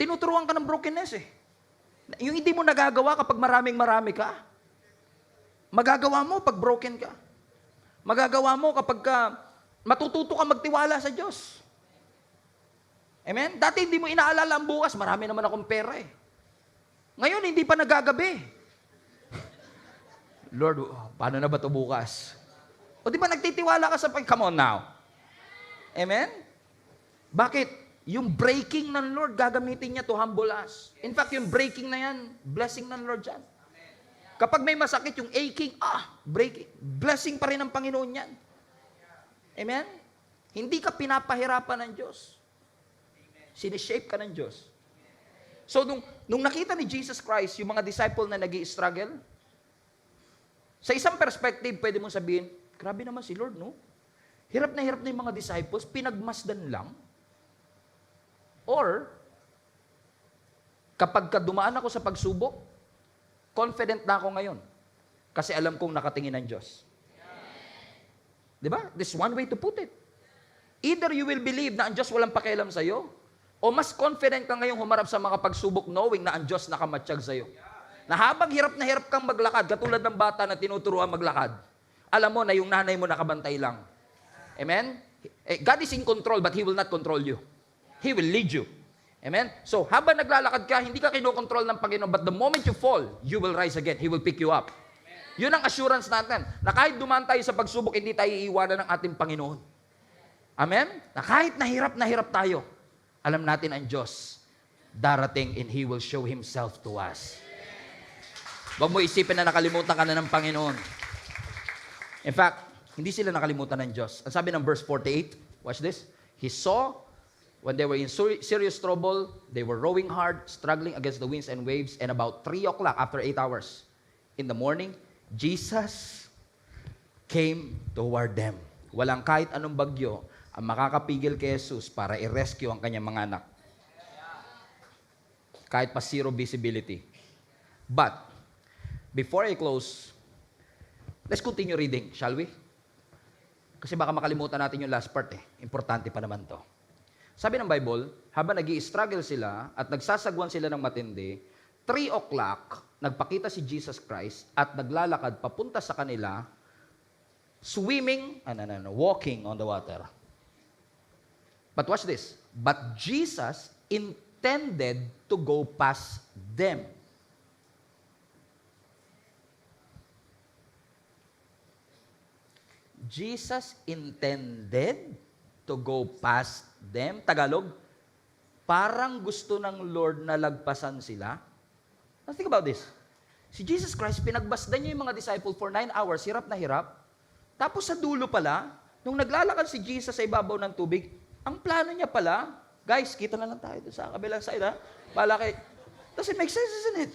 Tinuturuan ka ng brokenness eh. Yung hindi mo nagagawa kapag marami ka. Magagawa mo pag broken ka. Magagawa mo kapag matututo ka magtiwala sa Diyos. Amen? Dati hindi mo inaalala ang bukas, marami naman akong pera eh. Ngayon, hindi pa nagagabi. Lord, paano na ba ito bukas? O di ba nagtitiwala ka sa come on now. Amen? Bakit? Yung breaking ng Lord, gagamitin niya to humble us. In fact, yung breaking na yan, blessing ng Lord yan. Kapag may masakit, yung aching, breaking, blessing pa rin ng Panginoon yan. Amen? Hindi ka pinapahirapan ng Diyos. Sinishape ka ng Diyos. So, nung nakita ni Jesus Christ, yung mga disciple na nag-i-struggle, sa isang perspective, pwede mong sabihin, grabe naman si Lord, no? Hirap na yung mga disciples, pinagmasdan lang. Or, kapag dumaan ako sa pagsubok, confident na ako ngayon. Kasi alam kong nakatingin ng Diyos. Diba? This is one way to put it. Either you will believe na ang Diyos walang pakialam sa'yo, o mas confident ka ngayong humarap sa mga pagsubok knowing na ang Diyos nakamatsyag sa'yo. Na habang hirap na hirap kang maglakad, katulad ng bata na tinuturuan maglakad, alam mo na yung nanay mo nakabantay lang. Amen? God is in control but He will not control you. He will lead you. Amen? So, habang naglalakad ka, hindi ka kinokontrol ng Panginoon, but the moment you fall, you will rise again. He will pick you up. Yun ang assurance natin, na kahit dumaan tayo sa pagsubok, hindi tayo iiwanan ng ating Panginoon. Amen? Na kahit na hirap tayo, alam natin ang Diyos darating and He will show Himself to us. Huwag mo isipin na nakalimutan ka na ng Panginoon. In fact, hindi sila nakalimutan ng Diyos. Ang sabi ng verse 48, watch this, He saw when they were in serious trouble, they were rowing hard, struggling against the winds and waves, and about 3 o'clock, after 8 hours in the morning, Jesus came toward them. Walang kahit anong bagyo ang makakapigil kay Jesus para i-rescue ang kanyang mga anak. Kahit pa zero visibility. But, before I close, let's continue reading, shall we? Kasi baka makalimutan natin yung last part eh. Importante pa naman to. Sabi ng Bible, habang nag-i-struggle sila at nagsasagwan sila ng matindi, 3 o'clock, nagpakita si Jesus Christ at naglalakad papunta sa kanila, walking on the water. But watch this. But Jesus intended to go past them. Jesus intended to go past them. Tagalog, parang gusto ng Lord na lagpasan sila. Now think about this. Si Jesus Christ, pinagbasdan niya yung mga disciple for 9 hours, hirap na hirap. Tapos sa dulo pala, nung naglalakad si Jesus sa ibabaw ng tubig, ang plano niya pala, guys, kita na lang tayo sa kabilang side, ha? Bala kay, does it make sense, isn't it?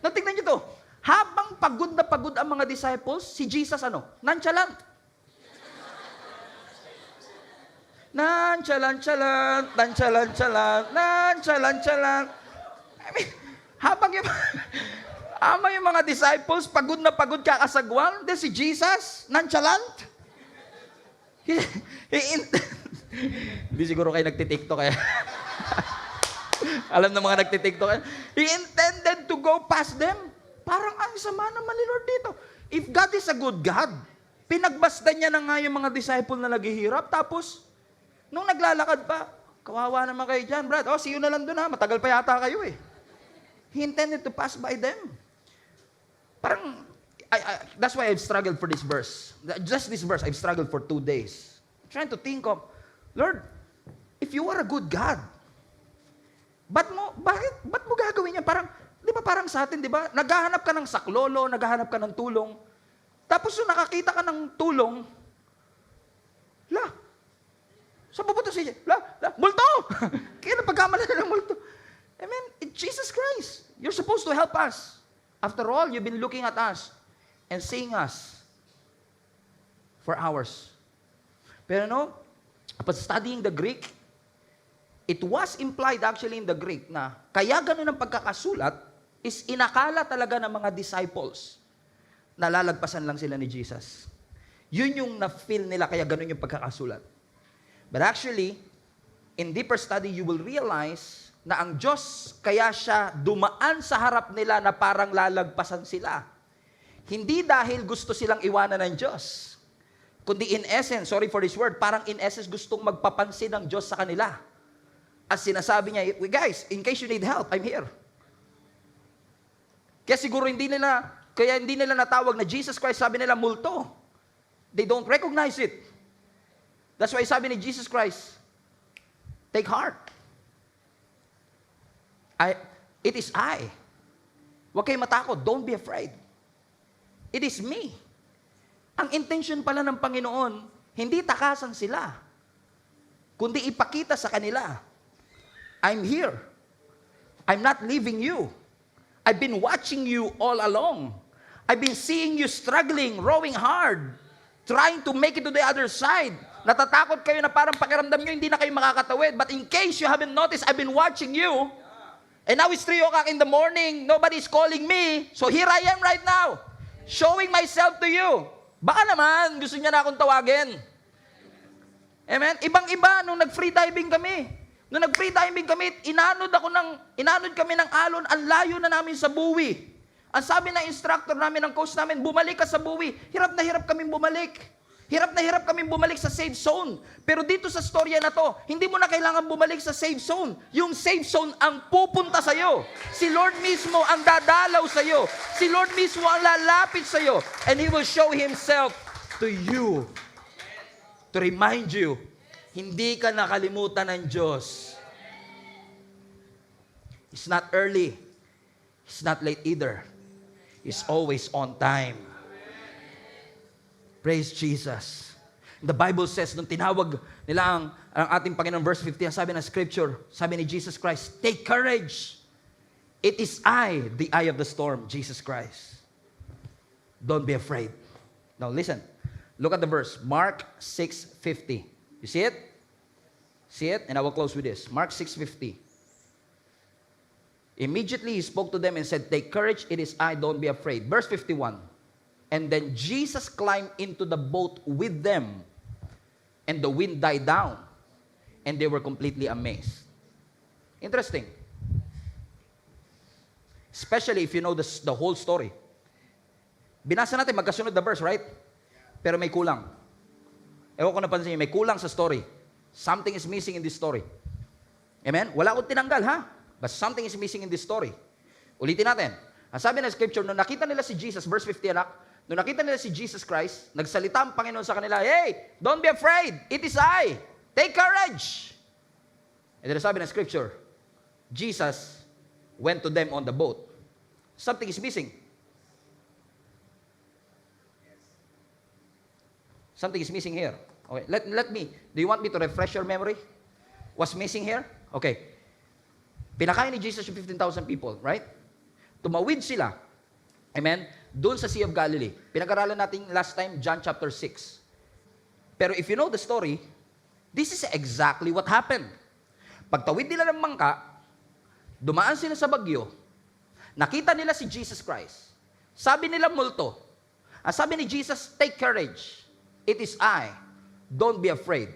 Now, tingnan niyo to. Habang pagod na pagod ang mga disciples, si Jesus nonchalant. Nonchalant. I mean, habang yung mga disciples, pagod na pagod kakasagwan, then si Jesus, nonchalant. Hindi siguro kayo nagtitiktok kaya. Alam ng mga nagtitiktok kaya. He intended to go past them. Parang ang sama naman ni Lord dito. If God is a good God, pinagbasdan niya na nga yung mga disciple na naghihirap, tapos, nung naglalakad pa, kawawa naman kayo dyan, Brad. Oh, see you na lang doon ha. Matagal pa yata kayo eh. He intended to pass by them. Parang, that's why I've struggled for this verse. Just this verse, I've struggled for 2 days. Trying to think of, Lord, if you are a good God, bakit mo gagawin yan? Parang, di ba parang sa atin, di ba? Naghahanap ka ng saklolo, naghahanap ka ng tulong. Tapos nung nakakita ka ng tulong, saan pupunta siya? Multo! Kaya napagkamala na ng multo. I mean, Jesus Christ, you're supposed to help us. After all, you've been looking at us and seeing us for hours. Pero upon studying the Greek, it was implied actually in the Greek na kaya ganun ang pagkakasulat is inakala talaga ng mga disciples na lalagpasan lang sila ni Jesus. Yun yung na-feel nila kaya ganun yung pagkakasulat. But actually, in deeper study, you will realize na ang Diyos, kaya siya dumaan sa harap nila na parang lalagpasan sila. Hindi dahil gusto silang iwanan ng Diyos, kundi in essence, sorry for this word, parang in essence gustong magpapansin ng Diyos sa kanila. As sinasabi niya, guys, in case you need help, I'm here. Kaya siguro hindi nila natawag na Jesus Christ, sabi nila multo. They don't recognize it. That's why sabi ni Jesus Christ, take heart. It is I. Huwag kayo matakot. Don't be afraid. It is me. Ang intention pala ng Panginoon, hindi takasan sila, kundi ipakita sa kanila, I'm here. I'm not leaving you. I've been watching you all along. I've been seeing you struggling, rowing hard, trying to make it to the other side. Natatakot kayo na parang pakiramdam nyo, hindi na kayo makakatawid. But in case you haven't noticed, I've been watching you. And now it's 3 o'clock in the morning. Nobody's calling me. So here I am right now. Showing myself to you. Baka naman, gusto niya na akong tawagin. Amen? Ibang-iba, nung nag-free diving kami. Nung nag-free diving kami, inanod kami ng alon, ang layo na namin sa buwi. Ang sabi ng instructor namin, ng coach namin, bumalik ka sa buwi. Hirap na hirap kaming bumalik. Hirap na hirap kaming bumalik sa safe zone. Pero dito sa storya na to, hindi mo na kailangan bumalik sa safe zone. Yung safe zone ang pupunta sa'yo. Si Lord mismo ang dadalaw sa'yo. Si Lord mismo ang lalapit sa'yo. And He will show Himself to you. To remind you, hindi ka nakalimutan ng Diyos. It's not early. It's not late either. It's always on time. Praise Jesus. The Bible says, nung tinawag nila ang ating Panginoon, verse 15, sabi ng Scripture, sabi ni Jesus Christ, take courage. It is I, the eye of the storm, Jesus Christ. Don't be afraid. Now listen, Look at the verse. Mark 6:50. You see it? See it? And I will close with this. Mark 6:50. Immediately he spoke to them and said, "Take courage, it is I, don't be afraid." Verse 51. And then Jesus climbed into the boat with them, and the wind died down, and they were completely amazed. Interesting. Especially if you know the whole story. Binasa natin magkasunod na verse, right? Pero may kulang. Ewan ko napansin niyo, may kulang sa story. Something is missing in this story. Amen? Wala akong tinanggal, ha? But something is missing in this story. Ulitin natin. Ang sabi ng scripture, nung nakita nila si Jesus, verse 50 anak, nung nakita nila si Jesus Christ, nagsalita ang Panginoon sa kanila, "Hey, don't be afraid. It is I. Take courage." And then sabi ng scripture, Jesus went to them on the boat. Something is missing. Something is missing here. Okay, let me, do you want me to refresh your memory? What's missing here? Okay. Pinakain ni Jesus yung 15,000 people, right? Tumawid sila. Amen? Doon sa Sea of Galilee. Pinag-aralan natin last time, John chapter 6. Pero if you know the story, this is exactly what happened. Pagtawid nila ng bangka, dumaan sila sa bagyo, nakita nila si Jesus Christ. Sabi nila multo. Ang sabi ni Jesus, "Take courage. It is I. Don't be afraid."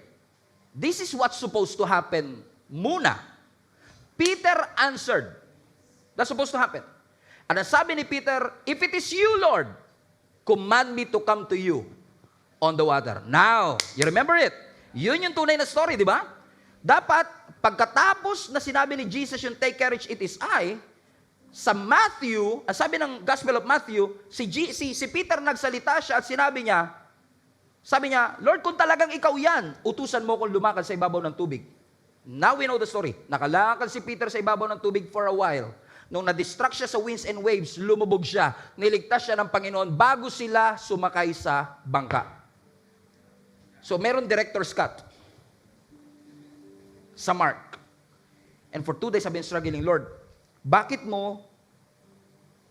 This is what's supposed to happen muna. Peter answered. That's supposed to happen. And ang sabi ni Peter, "If it is you, Lord, command me to come to you on the water." Now, you remember it? Yun yung tunay na story, di ba? Dapat, pagkatapos na sinabi ni Jesus yung "Take courage, it is I," sa Matthew, ang sabi ng Gospel of Matthew, si Peter nagsalita siya at sabi niya, "Lord, kung talagang ikaw yan, utusan mo kong lumakad sa ibabaw ng tubig." Now we know the story. Nakalakad si Peter sa ibabaw ng tubig for a while. Nung na-distract siya sa winds and waves, lumubog siya. Niligtas siya ng Panginoon bago sila sumakay sa bangka. So meron director's cut sa Mark. And for 2 days I've been struggling, "Lord, bakit mo,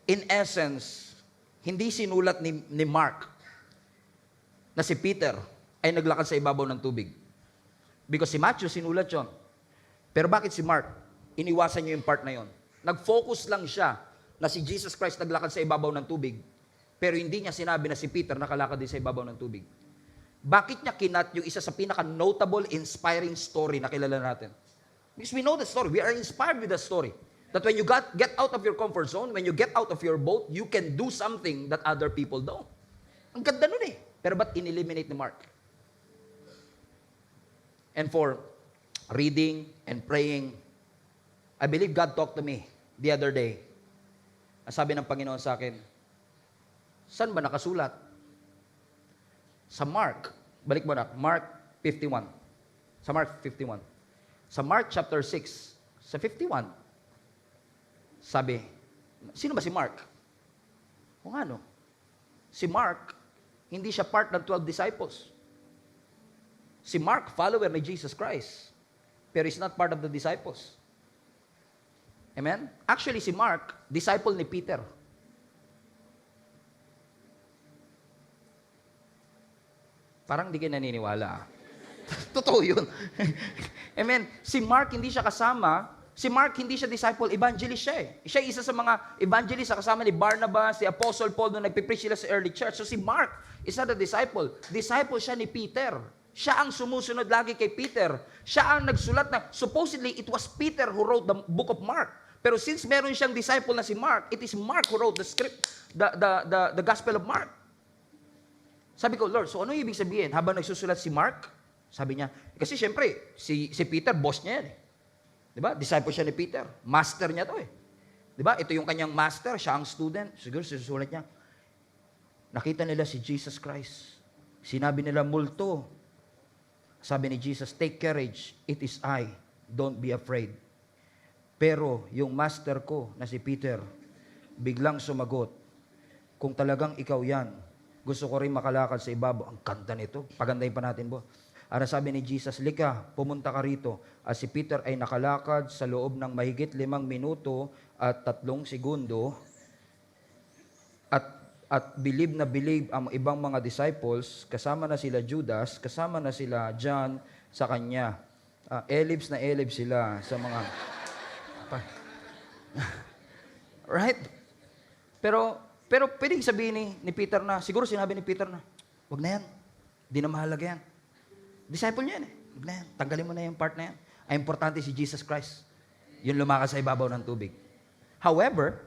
in essence, hindi sinulat ni Mark na si Peter ay naglakad sa ibabaw ng tubig?" Because si Matthew sinulat yun. Pero bakit si Mark? Iniwasan niyo yung part na yon. Nag-focus lang siya na si Jesus Christ naglakad sa ibabaw ng tubig. Pero hindi niya sinabi na si Peter nakalakad din sa ibabaw ng tubig. Bakit niya kinat yung isa sa pinaka-notable, inspiring story na kilala natin? Because we know the story. We are inspired with the story. That when you get out of your comfort zone, when you get out of your boat, you can do something that other people don't. Ang ganda nun eh. Pero ba't in-eliminate ni Mark? And for reading and praying, I believe God talked to me the other day. Ang sabi ng Panginoon sa akin, "Saan ba nakasulat?" Sa Mark, balik mo na, Mark 51. Sa Mark 51. Sa Mark chapter 6, sa 51, sabi, sino ba si Mark? Kung ano, si Mark, hindi siya part ng 12 disciples. Si Mark, follower ni Jesus Christ. Pero he's not part of the disciples. Amen? Actually, si Mark, disciple ni Peter. Parang di kayo naniniwala. Totoo yun. Amen? Si Mark, hindi siya kasama. Si Mark, hindi siya disciple, evangelist siya eh. Siya isa sa mga evangelist sa kasama ni Barnabas, si Apostle Paul, nung nagpipreach sila sa early church. So si Mark is not a disciple. Disciple siya ni Peter. Siya ang sumusunod lagi kay Peter. Siya ang nagsulat na, supposedly, it was Peter who wrote the book of Mark. Pero since meron siyang disciple na si Mark, it is Mark who wrote the script, the Gospel of Mark. Sabi ko, "Lord, so ano ibig sabihin? Habang nagsusulat si Mark?" Sabi niya, kasi syempre, si Peter, boss niya yan eh. Diba? Disciple siya ni Peter. Master niya to eh. Diba? Ito yung kanyang master, siya ang student. Siguro susulat niya, nakita nila si Jesus Christ. Sinabi nila, multo. Sabi ni Jesus, "Take courage, it is I. Don't be afraid." Pero yung master ko na si Peter, biglang sumagot, "Kung talagang ikaw yan, gusto ko rin makalakad sa ibabaw." Ang ganda nito. Pagandahin pa natin po. Ano sabi ni Jesus, "Lika, pumunta ka rito." At si Peter ay nakalakad sa loob ng mahigit 5 minuto at 3 segundo. At At believe na believe ang ibang mga disciples, kasama na sila Judas, kasama na sila John sa kanya. Elibs na elibs sila sa mga... Right? Pero pwedeng sabihin ni Peter na, siguro sinabi ni Peter na, wag na yan. Di na mahalaga yan. Disciple niya yan eh. Wag na yan. Tanggalin mo na yung part na yan. Ang importante si Jesus Christ. Yun lumakas sa ibabaw ng tubig. However,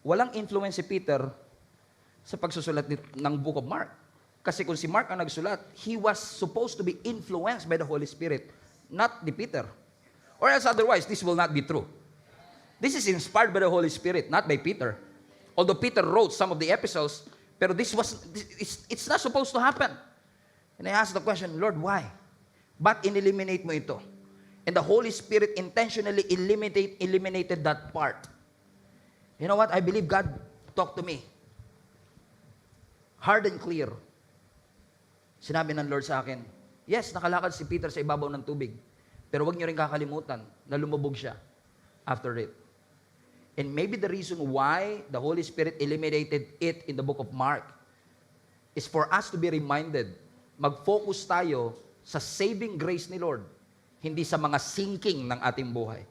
walang influence si Peter sa pagsusulat ng Book of Mark. Kasi kung si Mark ang nagsulat, he was supposed to be influenced by the Holy Spirit, not the Peter. Or else otherwise, this will not be true. This is inspired by the Holy Spirit, not by Peter. Although Peter wrote some of the epistles, pero it's not supposed to happen. And I asked the question, Lord, why? Ba't ineliminate mo ito? And the Holy Spirit intentionally eliminated that part. You know what? I believe God talked to me. Hard and clear. Sinabi ng Lord sa akin, yes, nakalakad si Peter sa ibabaw ng tubig. Pero wag niyo rin kakalimutan na lumubog siya after it. And maybe the reason why the Holy Spirit eliminated it in the book of Mark is for us to be reminded, mag-focus tayo sa saving grace ni Lord, hindi sa mga sinking ng ating buhay.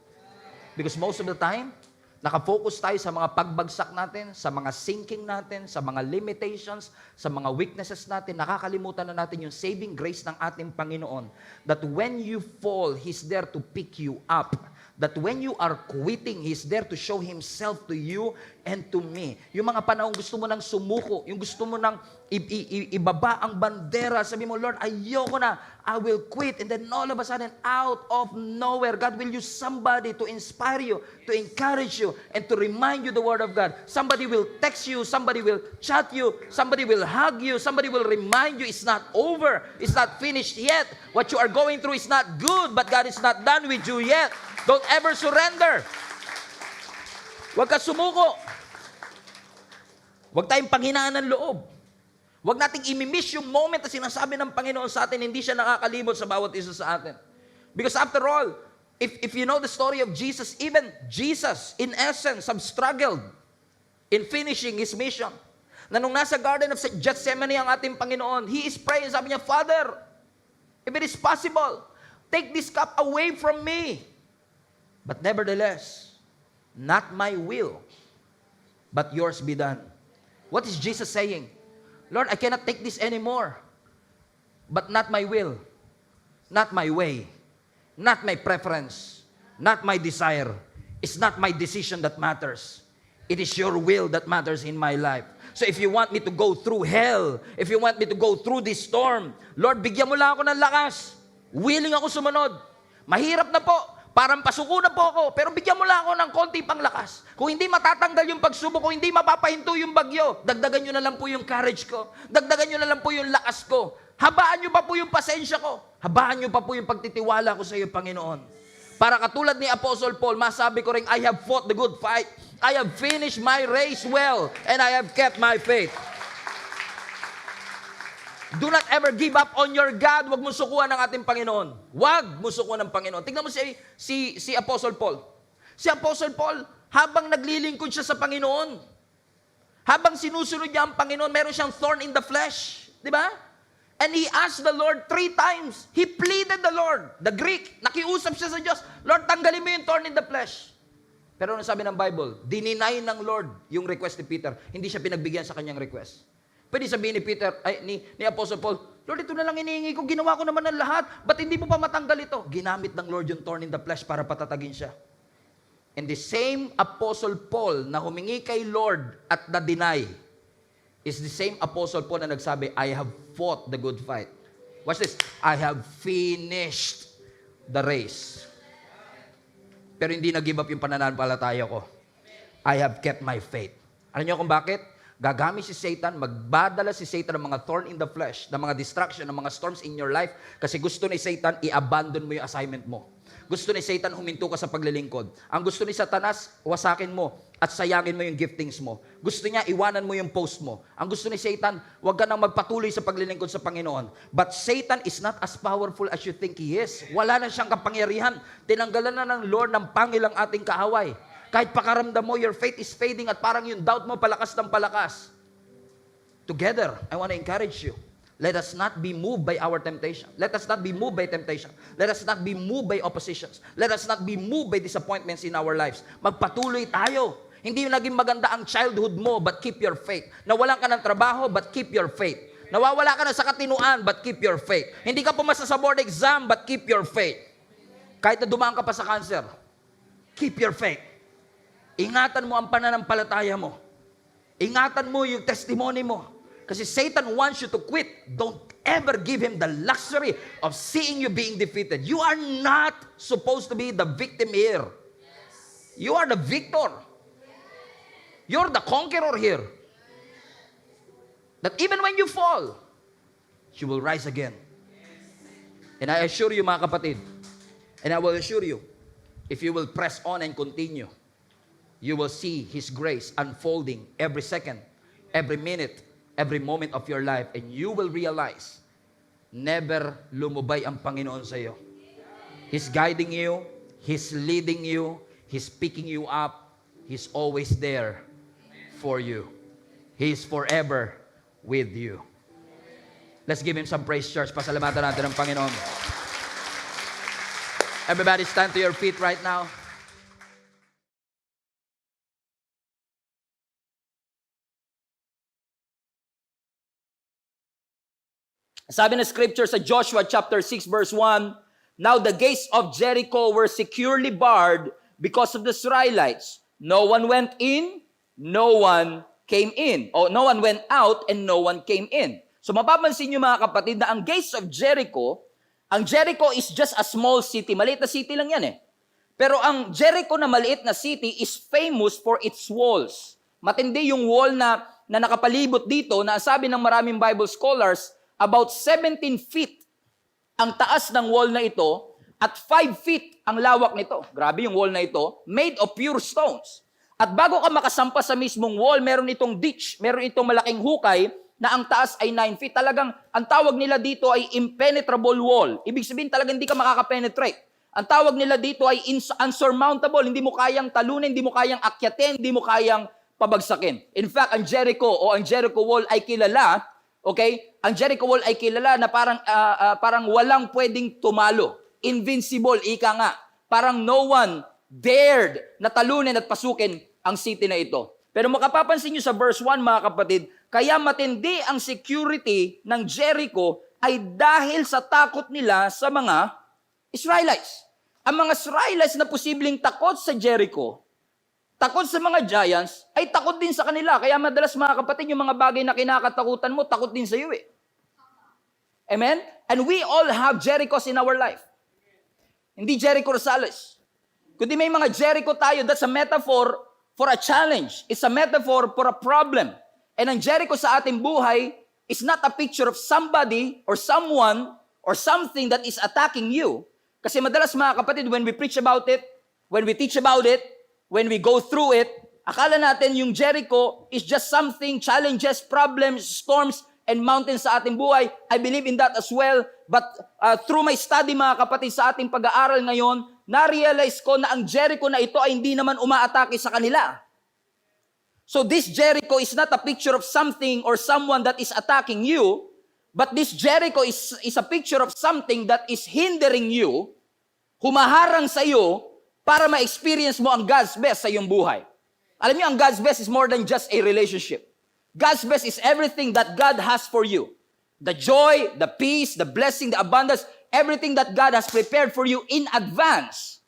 Because most of the time, nakafocus tayo sa mga pagbagsak natin, sa mga sinking natin, sa mga limitations, sa mga weaknesses natin. Nakakalimutan na natin yung saving grace ng ating Panginoon. That when you fall, He's there to pick you up. That when you are quitting, He's there to show Himself to you and to me. Yung mga panahon gusto mo nang sumuko, yung gusto mo nang ibaba ang bandera, sabi mo, Lord, ayoko na, I will quit. And then all of a sudden, out of nowhere, God will use somebody to inspire you, to encourage you, and to remind you the Word of God. Somebody will text you, somebody will chat you, somebody will hug you, somebody will remind you it's not over, it's not finished yet. What you are going through is not good, but God is not done with you yet. Don't ever surrender. Huwag ka sumuko. Huwag tayong panghinaan ng loob. Huwag nating imimiss yung moment na sinasabi ng Panginoon sa atin, hindi siya nakakalimot sa bawat isa sa atin. Because after all, if you know the story of Jesus, even Jesus, in essence, have struggled in finishing His mission. Na nung nasa Garden of Gethsemane ang ating Panginoon, He is praying, sabi niya, Father, if it is possible, take this cup away from me. But nevertheless, not my will, but yours be done. What is Jesus saying? Lord, I cannot take this anymore. But not my will, not my way, not my preference, not my desire. It's not my decision that matters. It is your will that matters in my life. So if you want me to go through hell, if you want me to go through this storm, Lord, bigyan mo lang ako ng lakas. Willing ako sumunod. Mahirap na po. Parang pasuko na po ako, pero bigyan mo lang ako ng konti pang lakas. Kung hindi matatanggal yung pagsubok, kung hindi mapapahinto yung bagyo, dagdagan nyo na lang po yung courage ko. Dagdagan nyo na lang po yung lakas ko. Habaan nyo pa po yung pasensya ko. Habaan nyo pa po yung pagtitiwala ko sa iyo, Panginoon. Para katulad ni Apostle Paul, masabi ko rin, I have fought the good fight. I have finished my race well, and I have kept my faith. Do not ever give up on your God. Huwag mo sukuan ng ating Panginoon. Huwag mo sukuan ng Panginoon. Tingnan mo si Apostle Paul. Si Apostle Paul, habang naglilingkod siya sa Panginoon, habang sinusunod niya ang Panginoon, meron siyang thorn in the flesh. Di ba? And he asked the Lord 3 times. He pleaded the Lord. The Greek, nakiusap siya sa Diyos, Lord, tanggalin mo yung thorn in the flesh. Pero ano sabi ng Bible? Dininay ng Lord yung request ni Peter. Hindi siya pinagbigyan sa kanyang request. Pwede sabihin ni Peter, ni Apostle Paul, Lord, ito na lang inihingi ko, ginawa ko naman ng lahat, ba't hindi mo pa matanggal ito? Ginamit ng Lord yung thorn in the flesh para patatagin siya. And the same Apostle Paul na humingi kay Lord at na-deny is the same Apostle Paul na nagsabi, I have fought the good fight. Watch this, I have finished the race. Pero hindi nag-give up yung pananampalataya ko. I have kept my faith. Alam niyo kung bakit? Gagamit si Satan, magbadala si Satan ng mga thorn in the flesh, ng mga distraction, ng mga storms in your life, kasi gusto ni Satan, i-abandon mo yung assignment mo. Gusto ni Satan, huminto ka sa paglilingkod. Ang gusto ni Satanas, wasakin mo at sayangin mo yung giftings mo. Gusto niya, iwanan mo yung post mo. Ang gusto ni Satan, huwag ka nang magpatuloy sa paglilingkod sa Panginoon. But Satan is not as powerful as you think he is. Wala na siyang kapangyarihan. Tinanggalan na ng Lord ng pangilang ating kaaway. Kahit pakaramdam mo, your faith is fading at parang yung doubt mo palakas ng palakas. together, I want to encourage you. Let us not be moved by our temptation. Let us not be moved by temptation. Let us not be moved by oppositions. Let us not be moved by disappointments in our lives. Magpatuloy tayo. Hindi yung naging maganda ang childhood mo, but keep your faith. Nawalan ka ng trabaho, but keep your faith. Nawawala ka na sa katinuan, but keep your faith. Hindi ka pumasa sa board exam, but keep your faith. Kahit na dumaan ka pa sa cancer, keep your faith. Ingatan mo ang pananampalataya mo. Ingatan mo yung testimony mo. Kasi Satan wants you to quit. Don't ever give him the luxury of seeing you being defeated. You are not supposed to be the victim here. You are the victor. You're the conqueror here. That even when you fall, you will rise again. And I assure you, mga kapatid, and I will assure you, if you will press on and continue, you will see His grace unfolding every second, every minute, every moment of your life, and you will realize, never lumubay ang Panginoon sa iyo. He's guiding you, He's leading you, He's picking you up, He's always there for you. He is forever with you. Let's give Him some praise, church. Pasalamatan natin ang Panginoon. Everybody stand to your feet right now. Sabi ng scripture sa Joshua chapter 6 verse 1, now the gates of Jericho were securely barred because of the Israelites. No one went in, no one came in. O no one went out and no one came in. So mapapansin niyo mga kapatid na ang gates of Jericho, ang Jericho is just a small city. Maliit na city lang yan eh. Pero ang Jericho na maliit na city is famous for its walls. Matindi yung wall na nakapalibot dito na sabi ng maraming Bible scholars, about 17 feet ang taas ng wall na ito at 5 feet ang lawak nito. Grabe yung wall na ito, made of pure stones. At bago ka makasampa sa mismong wall, meron itong ditch, meron itong malaking hukay na ang taas ay 9 feet. Talagang, ang tawag nila dito ay impenetrable wall. Ibig sabihin talagang hindi ka makaka-penetrate. Ang tawag nila dito ay unsurmountable. Hindi mo kayang talunin, hindi mo kayang akyatin, hindi mo kayang pabagsakin. In fact, ang Jericho o ang Jericho wall ay kilala, okay? Ang Jericho wall ay kilala na parang walang pwedeng tumalo. Invincible, ika nga. Parang no one dared na talunin at pasukin ang city na ito. Pero makapapansin nyo sa verse 1, mga kapatid, kaya matindi ang security ng Jericho ay dahil sa takot nila sa mga Israelites. Ang mga Israelites na posibleng takot sa Jericho, takot sa mga giants, ay takot din sa kanila. Kaya madalas mga kapatid, yung mga bagay na kinakatakutan mo, takot din sa iyo eh. Amen? And we all have Jerichos in our life. Hindi Jericho Rosales. Kundi may mga Jericho tayo, that's a metaphor for a challenge. It's a metaphor for a problem. And ang Jericho sa ating buhay is not a picture of somebody or someone or something that is attacking you. Kasi madalas mga kapatid, when we preach about it, when we teach about it, when we go through it, akala natin yung Jericho is just something, challenges, problems, storms, and mountains sa ating buhay. I believe in that as well. But through my study mga kapatid sa ating pag-aaral ngayon, na-realize ko na ang Jericho na ito ay hindi naman umaatake sa kanila. So this Jericho is not a picture of something or someone that is attacking you, but this Jericho is a picture of something that is hindering you, humaharang sa iyo, para ma-experience mo ang God's best sa iyong buhay. Alam niyo, ang God's best is more than just a relationship. God's best is everything that God has for you. The joy, the peace, the blessing, the abundance, everything that God has prepared for you in advance.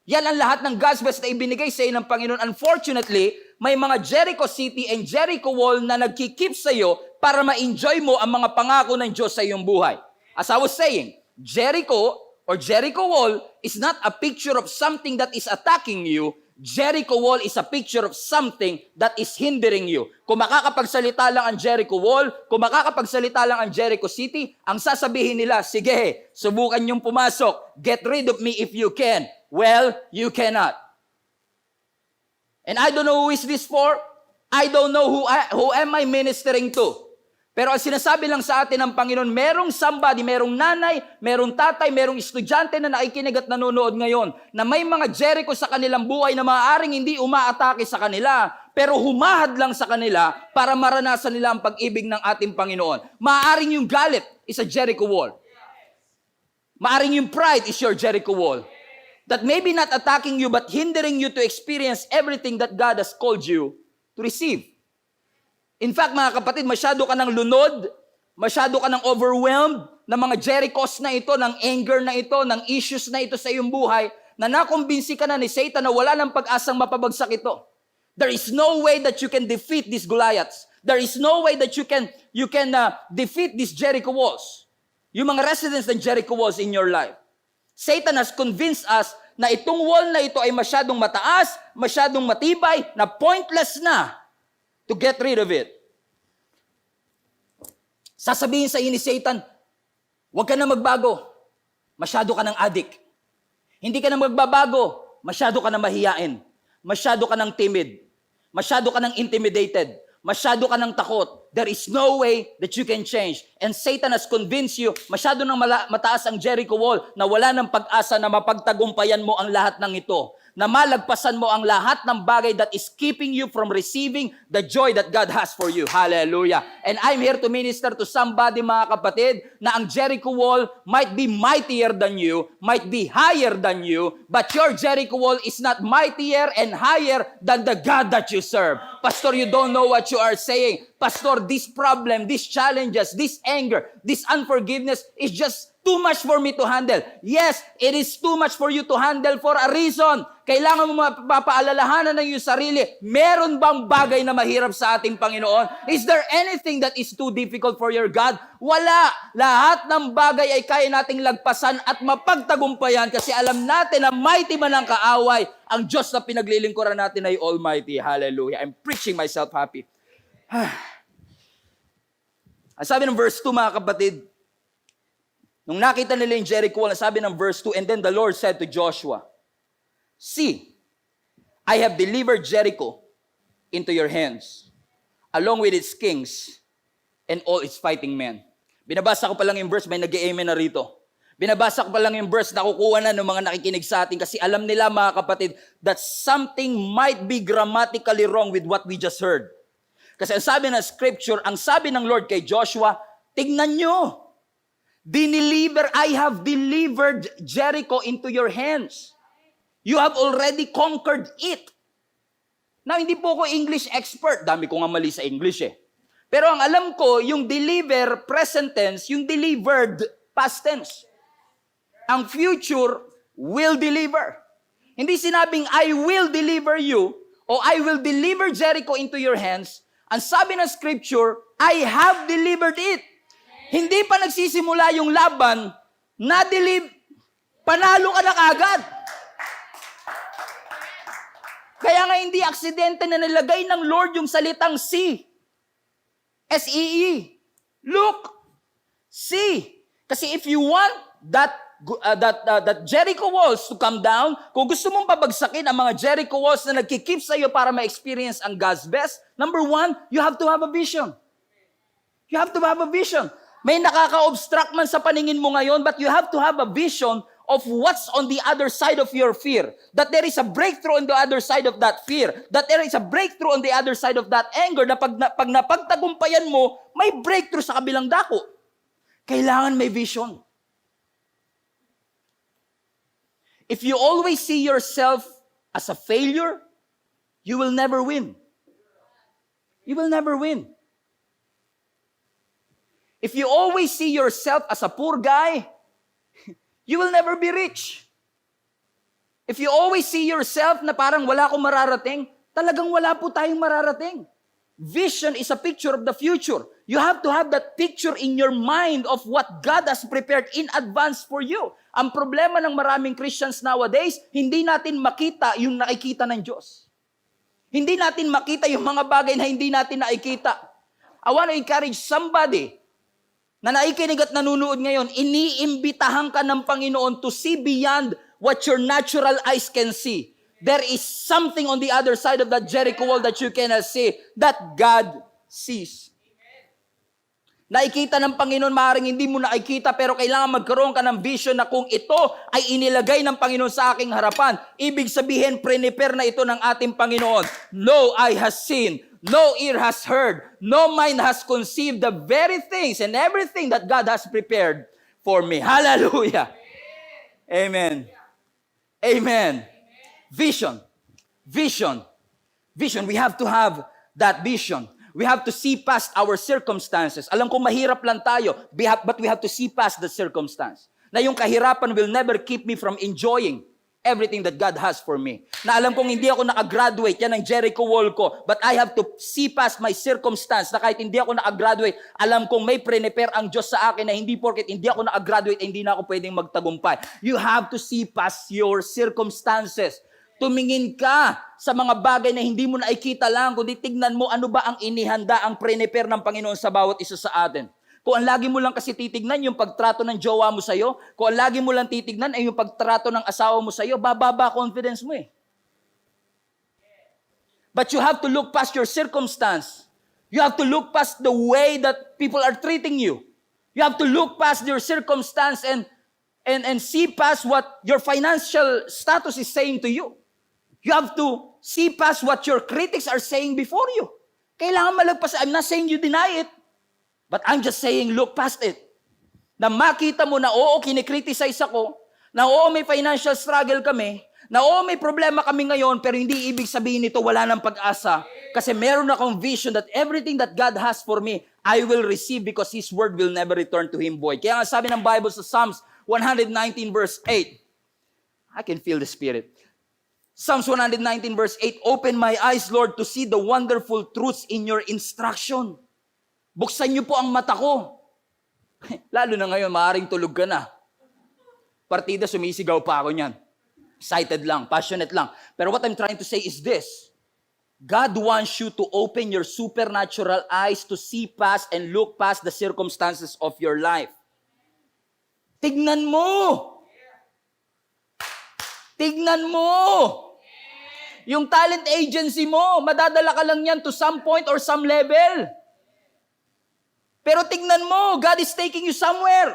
Yan ang lahat ng God's best na ibinigay sa iyo ng Panginoon. Unfortunately, may mga Jericho City and Jericho Wall na nagkikip sa iyo para ma-enjoy mo ang mga pangako ng Diyos sa iyong buhay. As I was saying, Jericho or Jericho Wall is not a picture of something that is attacking you. Jericho Wall is a picture of something that is hindering you. Kung makakapagsalita lang ang Jericho Wall, kung makakapagsalita lang ang Jericho City, ang sasabihin nila, sige, subukan niyong pumasok. Get rid of me if you can. Well, you cannot. And I don't know who is this for. I don't know who am I ministering to. Pero ang sinasabi lang sa atin ng Panginoon, merong somebody, merong nanay, merong tatay, merong estudyante na nakikinig at nanonood ngayon na may mga Jericho sa kanilang buhay na maaaring hindi umaatake sa kanila, pero humahad lang sa kanila para maranasan nila ang pag-ibig ng ating Panginoon. Maaaring yung galit is a Jericho wall. Maaaring yung pride is your Jericho wall. That maybe not attacking you but hindering you to experience everything that God has called you to receive. In fact, mga kapatid, masyado ka ng lunod, masyado ka ng overwhelmed ng mga Jerichos na ito, ng anger na ito, ng issues na ito sa iyong buhay, na nakumbinsi ka na ni Satan na wala ng pag-asang mapabagsak ito. There is no way that you can defeat these Goliaths. There is no way that you can defeat these Jericho walls. Yung mga residents ng Jericho walls in your life. Satan has convinced us na itong wall na ito ay masyadong mataas, masyadong matibay, na pointless na to get rid of it. Sasabihin sa iyo ni Satan, huwag ka na magbago. Masyado ka ng addict. Hindi ka na magbabago. Masyado ka na mahiyain. Masyado ka ng timid. Masyado ka ng intimidated. Masyado ka ng takot. There is no way that you can change. And Satan has convinced you, masyado nang mataas ang Jericho wall, na wala ng pag-asa na mapagtagumpayan mo ang lahat ng ito. Na malagpasan mo ang lahat ng bagay that is keeping you from receiving the joy that God has for you. Hallelujah. And I'm here to minister to somebody, mga kapatid, na ang Jericho wall might be mightier than you, might be higher than you, but your Jericho wall is not mightier and higher than the God that you serve. Pastor, you don't know what you are saying. Pastor, this problem, these challenges, this anger, this unforgiveness is just too much for me to handle. Yes, it is too much for you to handle for a reason. Kailangan mo mapapaalalahanan ng iyong sarili, meron bang bagay na mahirap sa ating Panginoon? Is there anything that is too difficult for your God? Wala. Lahat ng bagay ay kaya nating lagpasan at mapagtagumpayan kasi alam natin na mighty man ang kaaway. Ang Diyos na pinaglilingkuran natin ay Almighty. Hallelujah. I'm preaching myself happy. Ang sabi ng verse 2, mga kapatid, nung nakita nila yung Jericho, sabi ng verse 2, and then the Lord said to Joshua, see, I have delivered Jericho into your hands, along with its kings and all its fighting men. Binabasa ko pa lang yung verse, may nag-amen na rito. Binabasa ko pa lang yung verse, nakukuha na ng mga nakikinig sa atin kasi alam nila, mga kapatid, that something might be grammatically wrong with what we just heard. Kasi ang sabi ng scripture, ang sabi ng Lord kay Joshua, tignan nyo, I have delivered Jericho into your hands. You have already conquered it. Now, hindi po ako English expert. Dami ko nga mali sa English eh. Pero ang alam ko, yung deliver, present tense, yung delivered, past tense. Ang future, will deliver. Hindi sinabing, I will deliver you, o I will deliver Jericho into your hands. Ang sabi ng scripture, I have delivered it. Hindi pa nagsisimula yung laban, panalo ka na kagad. Kaya nga hindi aksidente na nilagay ng Lord yung salitang see. S-E-E. Look. See. Kasi if you want that Jericho walls to come down, kung gusto mong pabagsakin ang mga Jericho walls na nagkikip sa iyo para ma-experience ang God's best, number one, you have to have a vision. You have to have a vision. May nakaka-obstruct man sa paningin mo ngayon, but you have to have a vision of what's on the other side of your fear. That there is a breakthrough on the other side of that fear. That there is a breakthrough on the other side of that anger na pag napagtagumpayan mo, may breakthrough sa kabilang dako. Kailangan may vision. If you always see yourself as a failure, you will never win. You will never win. If you always see yourself as a poor guy, you will never be rich. If you always see yourself na parang wala akong mararating, talagang wala po tayong mararating. Vision is a picture of the future. You have to have that picture in your mind of what God has prepared in advance for you. Ang problema ng maraming Christians nowadays, hindi natin makita yung nakikita ng Diyos. Hindi natin makita yung mga bagay na hindi natin nakikita. I want to encourage somebody na naikinig at nanunood ngayon, iniimbitahan ka ng Panginoon to see beyond what your natural eyes can see. There is something on the other side of that Jericho wall that you cannot see, that God sees. Nakikita ng Panginoon, maaaring hindi mo nakikita, pero kailangan magkaroon ka ng vision na kung ito ay inilagay ng Panginoon sa aking harapan, ibig sabihin, prepare na ito ng ating Panginoon. No eye has seen, no ear has heard, no mind has conceived the very things and everything that God has prepared for me. Hallelujah. Amen. Amen. Vision. Vision. Vision. We have to have that vision. We have to see past our circumstances. Alam ko mahirap lang tayo, but we have to see past the circumstance. Na yung kahirapan will never keep me from enjoying everything that God has for me. Na alam kong hindi ako nakagraduate, yan ang Jericho wall ko, but I have to see past my circumstance na kahit hindi ako nakagraduate, alam kong may prepare ang Diyos sa akin na hindi porket hindi ako nakagraduate, hindi na ako pwedeng magtagumpay. You have to see past your circumstances. Tumingin ka sa mga bagay na hindi mo nakikita lang, kundi tignan mo ano ba ang inihanda, ang prepare ng Panginoon sa bawat isa sa atin. Kung ang lagi mo lang kasi titignan yung pagtrato ng jowa mo sa'yo, kung ang lagi mo lang titignan ay yung pagtrato ng asawa mo sa'yo, bababa confidence mo eh. But you have to look past your circumstance. You have to look past the way that people are treating you. You have to look past your circumstance and see past what your financial status is saying to you. You have to see past what your critics are saying before you. Kailangan malagpas. I'm not saying you deny it, but I'm just saying look past it. Na makita mo na oo, kinikriticize ako, na oo, may financial struggle kami, na oo, may problema kami ngayon, pero hindi ibig sabihin nito wala ng pag-asa. Kasi meron akong vision that everything that God has for me, I will receive because His word will never return to Him void. Kaya nga sabi ng Bible sa Psalms 119 verse 8, I can feel the Spirit. Psalms 119 verse 8, open my eyes, Lord, to see the wonderful truths in your instruction. Buksan niyo po ang mata ko. Lalo na ngayon, maaaring tulog ka na. Partida, sumisigaw pa ako niyan. Excited lang, passionate lang. Pero what I'm trying to say is this. God wants you to open your supernatural eyes to see past and look past the circumstances of your life. Tignan mo! Tignan mo! Yung talent agency mo, madadala ka lang yan to some point or some level. Pero tignan mo, God is taking you somewhere.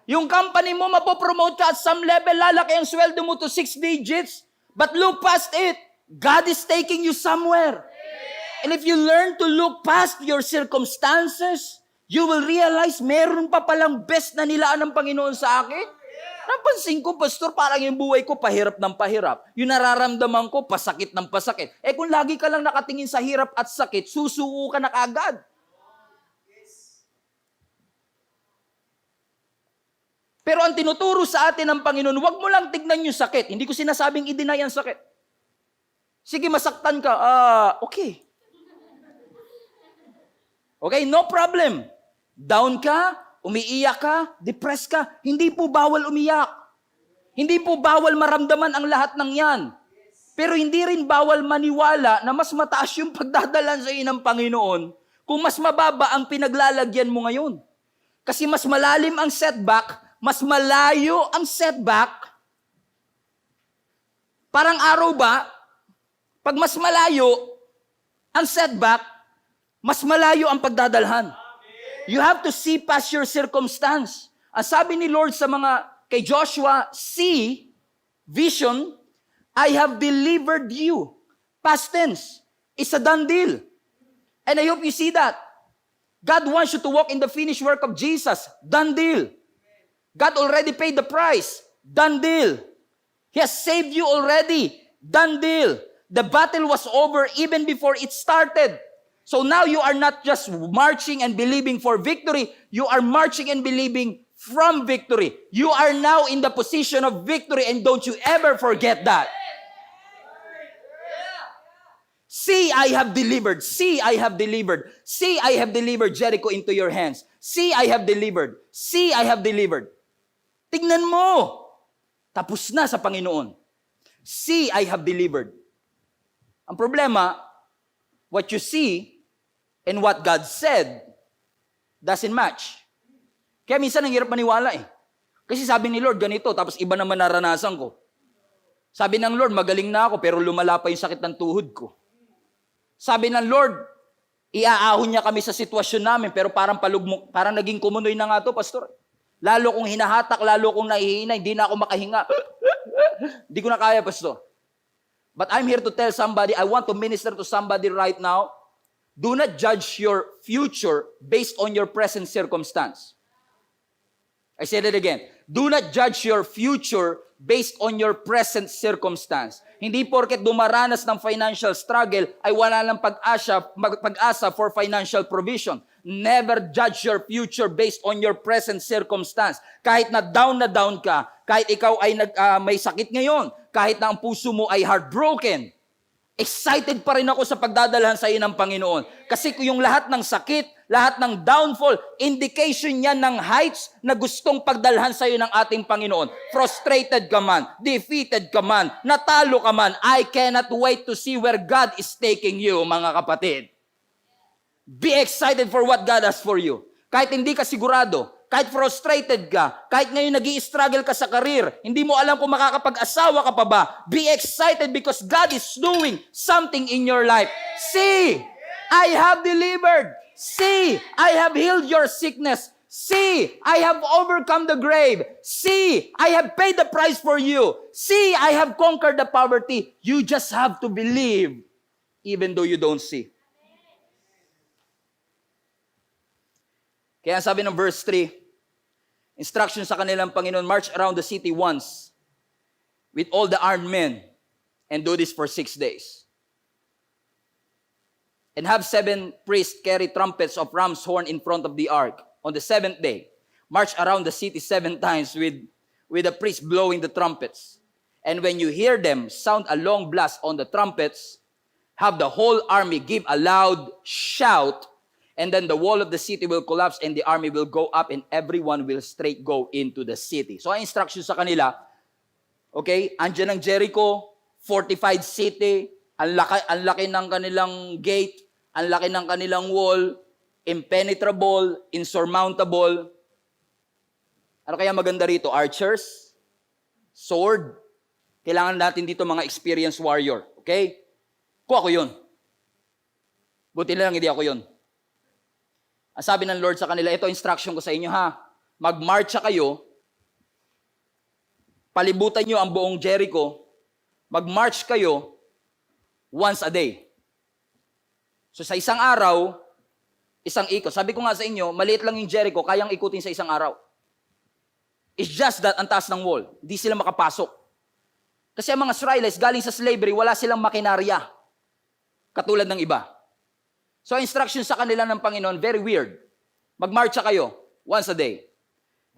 Yung company mo, mapopromote ka at some level, lalaki ang sweldo mo to 6 digits. But look past it. God is taking you somewhere. And if you learn to look past your circumstances, you will realize meron pa palang best na nilaan ng Panginoon sa akin. Napansin ko, Pastor, parang yung buhay ko pahirap ng pahirap. Yung nararamdaman ko, pasakit ng pasakit. Eh kung lagi ka lang nakatingin sa hirap at sakit, susuko ka na kaagad. Pero ang tinuturo sa atin ng Panginoon, huwag mo lang tignan yung sakit. Hindi ko sinasabing i-deny ang sakit. Sige, masaktan ka. Okay. Okay, no problem. Down ka, umiiyak ka, depressed ka. Hindi po bawal umiyak. Hindi po bawal maramdaman ang lahat ng yan. Pero hindi rin bawal maniwala na mas mataas yung pagdadalan sa iyo ng Panginoon kung mas mababa ang pinaglalagyan mo ngayon. Kasi mas malalim ang setback, mas malayo ang setback. Parang araw ba, pag mas malayo ang setback, mas malayo ang pagdadalhan. You have to see past your circumstance. Ang sabi ni Lord sa kay Joshua, see, vision, I have delivered you. Past tense. It's a done deal. And I hope you see that. God wants you to walk in the finished work of Jesus. Done deal. God already paid the price. Done deal. He has saved you already. Done deal. The battle was over even before it started. So now you are not just marching and believing for victory. You are marching and believing from victory. You are now in the position of victory, and don't you ever forget that. See, I have delivered. See, I have delivered. See, I have delivered Jericho into your hands. See, I have delivered. See, I have delivered. Tignan mo. Tapos na sa Panginoon. See, I have delivered. Ang problema, what you see and what God said doesn't match. Kaya minsan ang hirap maniwala eh. Kasi sabi ni Lord, ganito, tapos iba naman naranasan ko. Sabi ng Lord, magaling na ako, pero lumala pa yung sakit ng tuhod ko. Sabi ng Lord, Iaahon niya kami sa sitwasyon namin, pero parang palugmok, parang naging kumunoy na nga to, pastor. Lalo kong hinahatak, lalo kong nahihina, hindi na ako makahinga. Hindi ko na kaya, pastor. But I'm here to tell somebody, I want to minister to somebody right now, do not judge your future based on your present circumstance. I said it again. Do not judge your future based on your present circumstance. Hindi porket dumaranas ng financial struggle ay wala lang pag-asa for financial provision. Never judge your future based on your present circumstance. Kahit na down ka, kahit ikaw ay may sakit ngayon, kahit na ang puso mo ay heartbroken, excited pa rin ako sa pagdadalhan sa iyo ng Panginoon. Kasi yung lahat ng sakit, lahat ng downfall, indication yan ng heights na gustong pagdalhan sa iyo ng ating Panginoon. Frustrated ka man, defeated ka man, natalo ka man, I cannot wait to see where God is taking you, mga kapatid. Be excited for what God has for you. Kahit hindi ka sigurado, kahit frustrated ka, kahit ngayon nag-i-struggle ka sa career, hindi mo alam kung makakapag-asawa ka pa ba, be excited because God is doing something in your life. See, I have delivered. See, I have healed your sickness. See, I have overcome the grave. See, I have paid the price for you. See, I have conquered the poverty. You just have to believe even though you don't see. Kaya sabi ng verse 3, instruction sa kanilang Panginoon, march around the city once with all the armed men and do this for 6 days. And have 7 priests carry trumpets of ram's horn in front of the ark. On the 7th day, march around the city 7 times with the priests blowing the trumpets. And when you hear them sound a long blast on the trumpets, have the whole army give a loud shout, and then the wall of the city will collapse and the army will go up and everyone will straight go into the city. So ang instruction sa kanila, okay, andyan ang Jericho, fortified city, ang laki ng kanilang gate, ang laki ng kanilang wall, impenetrable, insurmountable. Ano kaya maganda rito? Archers? Sword? Kailangan natin dito mga experienced warrior. Okay? Kung ako yun. Buti na lang hindi ako yun. Ang sabi ng Lord sa kanila, ito instruction ko sa inyo ha. Magmarcha kayo, palibutan nyo ang buong Jericho, magmarch kayo once a day. So sa isang araw, isang ikot. Sabi ko nga sa inyo, maliit lang yung Jericho, kayang ikutin sa isang araw. It's just that ang taas ng wall. Hindi sila makapasok. Kasi ang mga Israelites, galing sa slavery, wala silang makinarya. Katulad ng iba. So instruction sa kanila ng Panginoon, very weird. Magmarcha kayo once a day.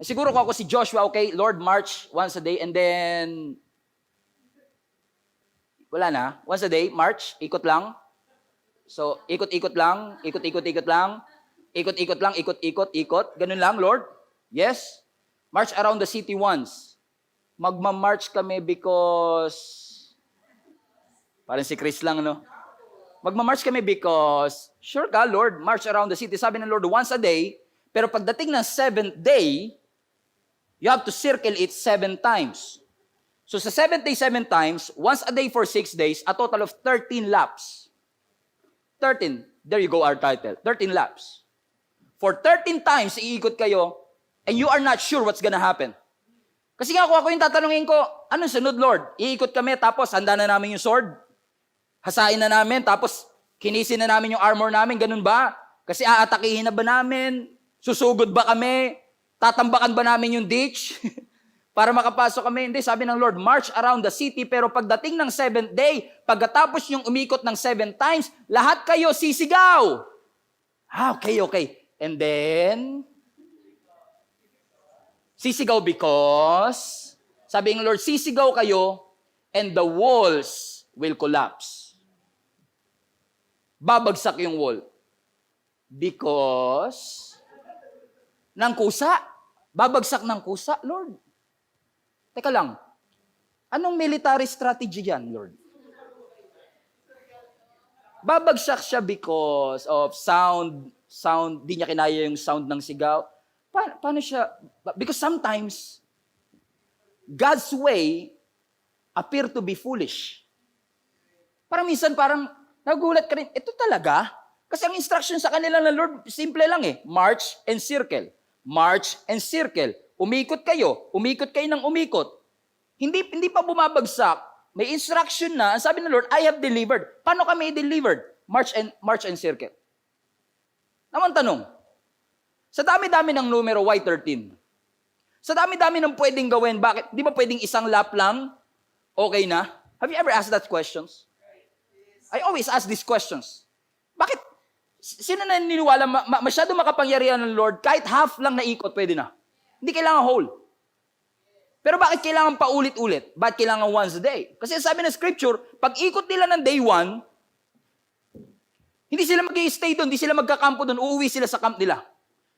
Siguro kung ako si Joshua, okay, Lord, march once a day, and then wala na. Once a day, march, ikot lang. So, ikot-ikot lang, ikot-ikot-ikot lang, ikot-ikot lang, ikot-ikot-ikot. Ganun lang, Lord? Yes? March around the city once. Magmamarch kami because, parang si Chris lang, no? Magmamarch kami because, sure ka, Lord, march around the city. Sabi ng Lord, once a day, pero pagdating ng 7th day, you have to circle it 7 times. So sa 7th day, 7 times, once a day for 6 days, a total of 13 laps. 13. There you go, our title. 13 laps. For 13 times, iikot kayo, and you are not sure what's gonna happen. Kasi nga kung ako yung tatanungin ko, anong sunod, Lord? Iikot kami, tapos handa na namin yung sword. Hasain na namin, tapos kinisin na namin yung armor namin, ganun ba? Kasi aatakihin na ba namin? Susugod ba kami? Tatambakan ba namin yung ditch? Para makapasok kami? Hindi, sabi ng Lord, march around the city, pero pagdating ng 7th day, pagkatapos yung umikot ng 7 times, lahat kayo sisigaw. Okay. And then, sisigaw because, sabi ng Lord, sisigaw kayo, and the walls will collapse. Babagsak yung wall. Because ng kusa. Babagsak ng kusa, Lord. Teka lang. Anong military strategy yan, Lord? Babagsak siya because of sound, di niya kinaya yung sound ng sigaw. Paano siya? Because sometimes, God's way appear to be foolish. Parang minsan, nagulat ka rin, ito talaga? Kasi ang instruction sa kanila ng Lord, simple lang eh. March and circle. March and circle. Umikot kayo ng umikot. Hindi pa bumabagsak. May instruction na, ang sabi ng Lord, I have delivered. Paano kami delivered? March and circle. Naman tanong, sa dami-dami ng numero, why 13? Sa dami-dami ng pwedeng gawin, bakit? Di ba pwedeng isang lap lang? Okay na? Have you ever asked that questions? I always ask these questions. Bakit? Sino na naniniwala, masyado makapangyarihan ng Lord, kahit half lang na ikot, pwede na. Hindi kailangan whole. Pero bakit kailangan paulit-ulit? Bakit kailangan once a day? Kasi sabi ng scripture, pag ikot nila ng day 1, hindi sila mag-i-stay doon, hindi sila magkakampo doon, uuwi sila sa camp nila.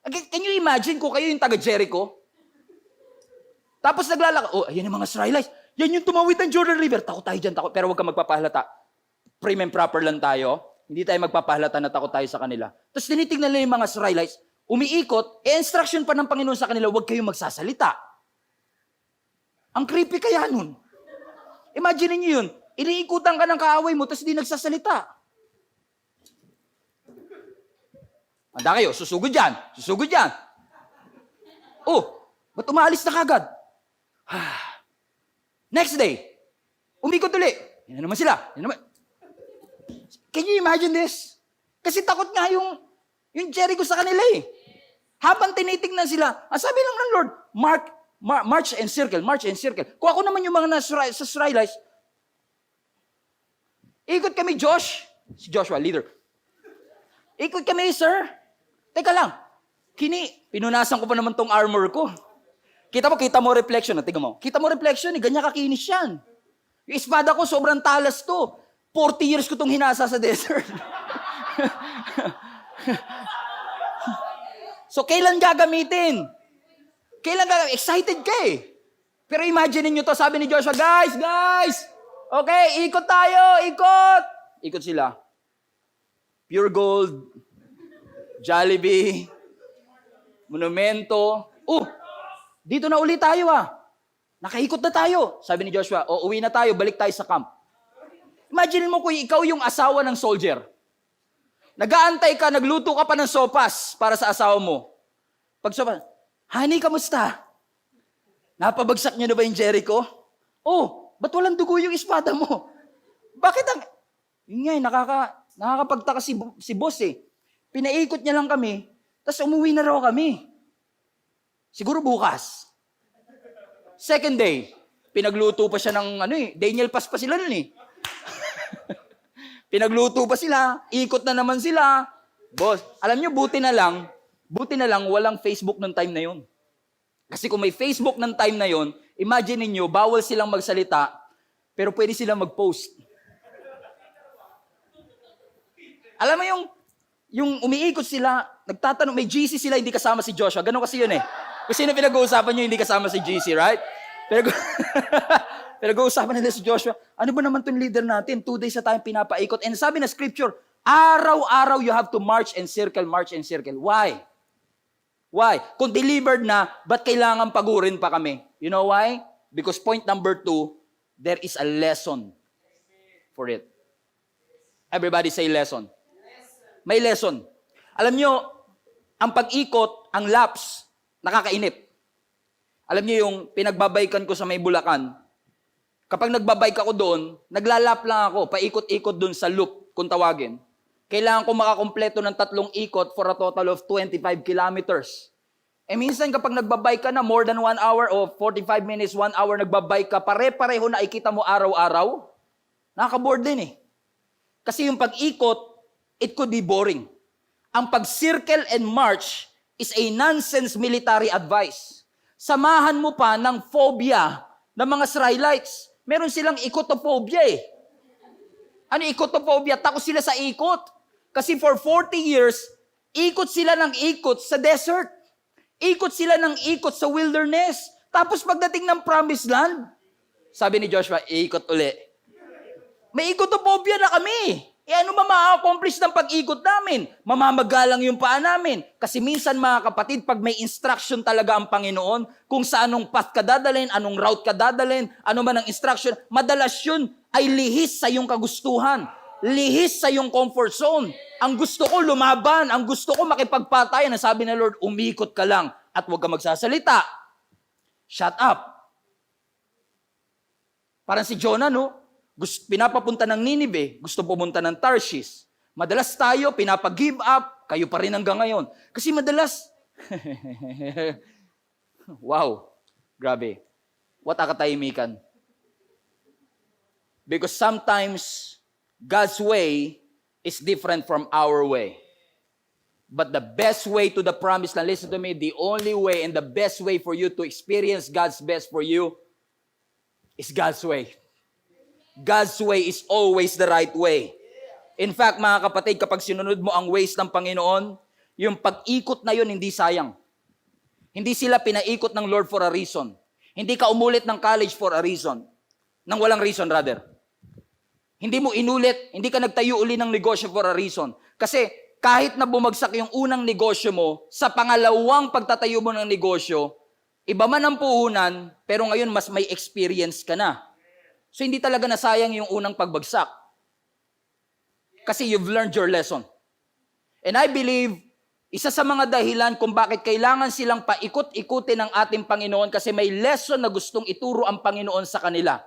Can you imagine kung kayo yung taga Jericho? Tapos naglalakad, ayan yung mga Israelites. Yan yung tumawid ng Jordan River. Takot tayo dyan, takot. Pero huwag kang magpapahalata. Prim and proper lang tayo. Hindi tayo magpapahalata na takot tayo sa kanila. Tapos tinitignan nila yung mga Israelites, umiikot, instruction pa ng Panginoon sa kanila, huwag kayong magsasalita. Ang creepy kaya nun. Imagine niyo yun. Iniikutan ka ng kaaway mo, tapos hindi nagsasalita. Handa kayo, susugod dyan. Susugod dyan. Ba't umaalis na kagad? Next day, umikot ulit. Yan na naman sila. Yan naman. Can you imagine this? Kasi takot nga yung Jericho sa kanila eh. Habang tinitingnan sila, ang sabi lang ng Lord, march and circle, march and circle. Kung ako naman yung mga sa Israelites, ikot kami, Josh. Si Joshua, leader. Ikot kami, sir. Teka lang. Pinunasan ko pa naman tong armor ko. Kita mo reflection. Tingnan mo. Kita mo reflection, ganyan kakinis yan. Yung espada ko, sobrang talas to. 40 years ko itong hinasa sa desert. So, kailan gagamitin? Excited ka eh. Pero imagine niyo to, sabi ni Joshua, guys, okay, ikot tayo, ikot. Ikot sila. Pure Gold, Jollibee, Monumento. Dito na ulit tayo Nakaikot na tayo. Sabi ni Joshua, uwi na tayo, balik tayo sa camp. Imagine mo kung ikaw yung asawa ng soldier. Nag-aantay ka, nagluto ka pa ng sopas para sa asawa mo. Pag sopas, honey, kamusta? Napabagsak niyo na ba yung Jericho? Ba't walang dugo yung espada mo? Bakit yun nga, nakakapagtaka si boss eh. Pinaikot niya lang kami, tapos umuwi na raw kami. Siguro bukas. Second day, pinagluto pa siya ng Daniel Pass pa sila nun eh. Pinagluto pa sila, ikot na naman sila. Boss, alam nyo, buti na lang walang Facebook ng time na yon. Kasi kung may Facebook ng time na yon, imagine niyo bawal silang magsalita, pero pwede silang mag-post. Alam mo yung umiikot sila, nagtatanong, may GC sila, hindi kasama si Joshua. Ganun kasi yun eh. Kasi na pinag-uusapan nyo, hindi kasama si GC, right? Pinag-uusapan nila si Joshua, ano ba naman itong leader natin? 2 days na tayong pinapaikot. And sabi na scripture, araw-araw you have to march and circle. Why? Why? Kung delivered na, ba't kailangan pagurin pa kami? You know why? Because point number 2, there is a lesson for it. Everybody say lesson. May lesson. Alam nyo, ang pag-ikot, ang laps, nakakainip. Alam nyo yung pinagbabaikan ko sa may Bulacan, kapag nagbabike ako doon, naglalap lang ako, paikot-ikot doon sa loop, kung tawagin. Kailangan ko makakompleto ng 3 ikot for a total of 25 kilometers. Minsan kapag nagbabike ka na more than 1 hour o 45 minutes, 1 hour nagbabike ka, pare-pareho na ikita mo araw-araw, nakaka-bored din eh. Kasi yung pag-ikot, it could be boring. Ang pag-circle and march is a nonsense military advice. Samahan mo pa ng phobia ng mga Israelites. Meron silang ikotophobia eh. Ano ikotophobia? Takot sila sa ikot. Kasi for 40 years, ikot sila ng ikot sa desert. Ikot sila ng ikot sa wilderness. Tapos pagdating ng promised land, sabi ni Joshua, ikot uli. May ikotophobia na kami. Ano ba ma-accomplish ng pag-ikot namin? Mamamagalang yung paa namin. Kasi minsan mga kapatid, pag may instruction talaga ang Panginoon, kung sa anong path ka dadalhin, anong route ka dadalhin, ano man ang instruction, madalas yun ay lihis sa iyong kagustuhan. Lihis sa iyong comfort zone. Ang gusto ko lumaban, ang gusto ko makipagpatayan. Ang sabi ng Lord, umikot ka lang at huwag ka magsasalita. Shut up. Parang si Jonah, no? Pinapapunta ng Ninive, gusto pumunta ng Tarshish. Madalas tayo, pinapag-give up, kayo pa rin hanggang ngayon. Kasi madalas, wow, grabe. What a katahimikan. Because sometimes, God's way is different from our way. But the best way to the promised land, listen to me, the only way and the best way for you to experience God's best for you is God's way. God's way is always the right way. In fact, mga kapatid, kapag sinunod mo ang ways ng Panginoon, yung pag-ikot na yun, hindi sayang. Hindi sila pinaikot ng Lord for a reason. Hindi ka umulit ng college for a reason. Nang walang reason, rather. Hindi mo inulit, hindi ka nagtayo uli ng negosyo for a reason. Kasi kahit na bumagsak yung unang negosyo mo, sa pangalawang pagtatayo mo ng negosyo, iba man ang puhunan, pero ngayon mas may experience ka na. So hindi talaga nasayang yung unang pagbagsak. Kasi you've learned your lesson. And I believe, isa sa mga dahilan kung bakit kailangan silang paikot-ikutin ng ating Panginoon kasi may lesson na gustong ituro ang Panginoon sa kanila.